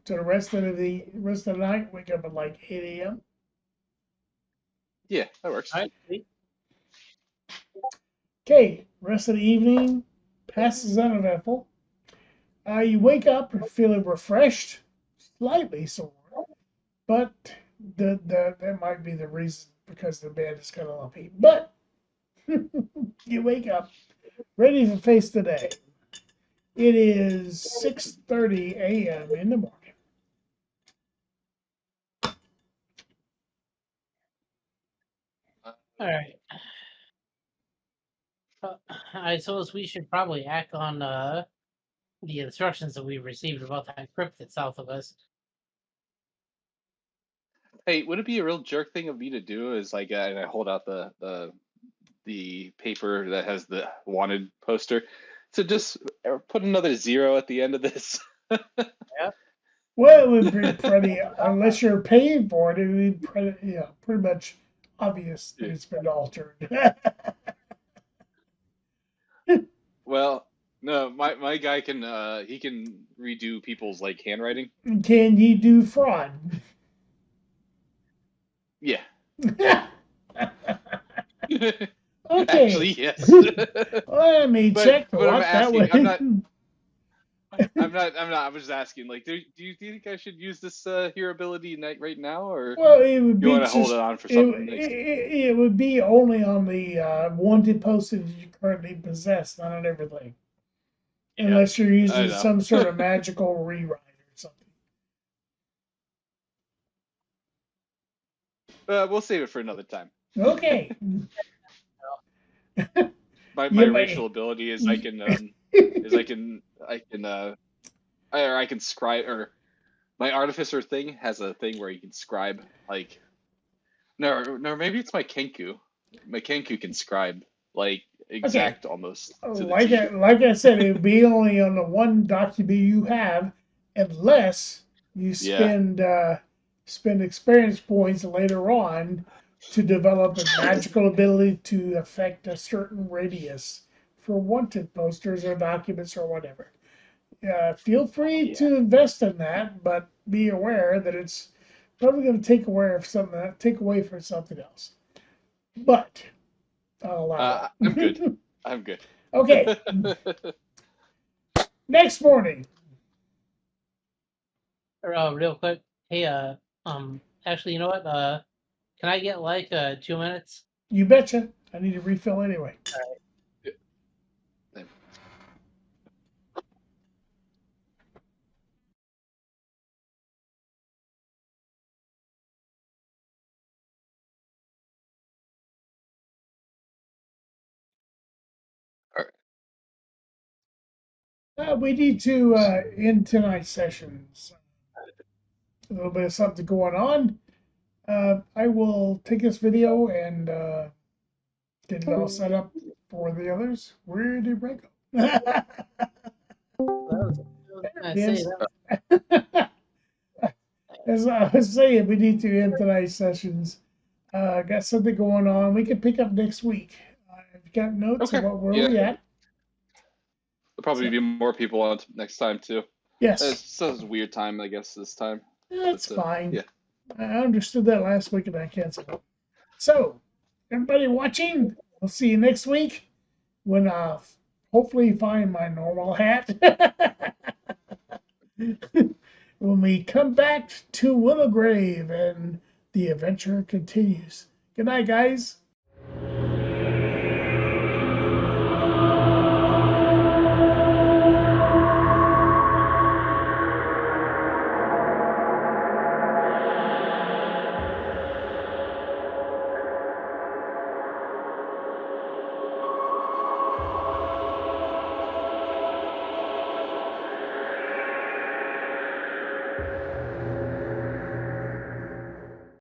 So the rest of the night, wake up at like 8 a.m. Yeah, that works. All right. Okay, rest of the evening passes uneventful. You wake up feeling refreshed, slightly sore, but that might be the reason because the bed is kind of lumpy. But you wake up ready to face the day. It is 6:30 a.m. in the morning. All right. I suppose we should probably act on the instructions that we've received about that crypt that's south of us. Hey, would it be a real jerk thing of me to do? Is like, and I hold out the paper that has the wanted poster, to just put another 0 at the end of this. Well, it would be pretty, unless you're paying for it, it would be pretty, pretty much obvious that it's been altered. Well, no, my guy can he can redo people's like handwriting. Can you do fraud? Yeah. Okay. Actually, yes. Let me check but I'm what that asking. would. I'm not. I'm just asking. Like, do you think I should use this hero ability right now, or Well, it would you be want to hold just, it on for something next? it would be only on the wanted posters you currently possess, not on everything. Unless you're using some sort of magical rewrite or something. We'll save it for another time. Okay. My You racial may- ability is I can scribe, or my artificer thing has a thing where you can scribe, like, no, maybe it's my Kenku. My Kenku can scribe like exact almost to the like T. like I said, it would be only on the one document you have, unless you spend experience points later on to develop a magical ability to affect a certain radius for wanted posters or documents or whatever. Feel free to invest in that, but be aware that it's probably going to take away from something else. But I'll allow it. I'm good. I'm good. Okay. Next morning. Real quick. Hey, actually, you know what? Can I get like 2 minutes? You betcha. I need to refill anyway. We need to end tonight's sessions. A little bit of something going on. I will take this video and get it all set up for the others. Where did Ray go? As I was saying, we need to end tonight's sessions. Got something going on. We can pick up next week. I've got notes of where we at. There'll probably be more people on next time too. Yes. It's a weird time, I guess, this time. That's fine. Yeah. I understood that last week and I canceled it. So, everybody watching, we'll see you next week when hopefully find my normal hat. When we come back to Willowgrave and the adventure continues. Good night, guys.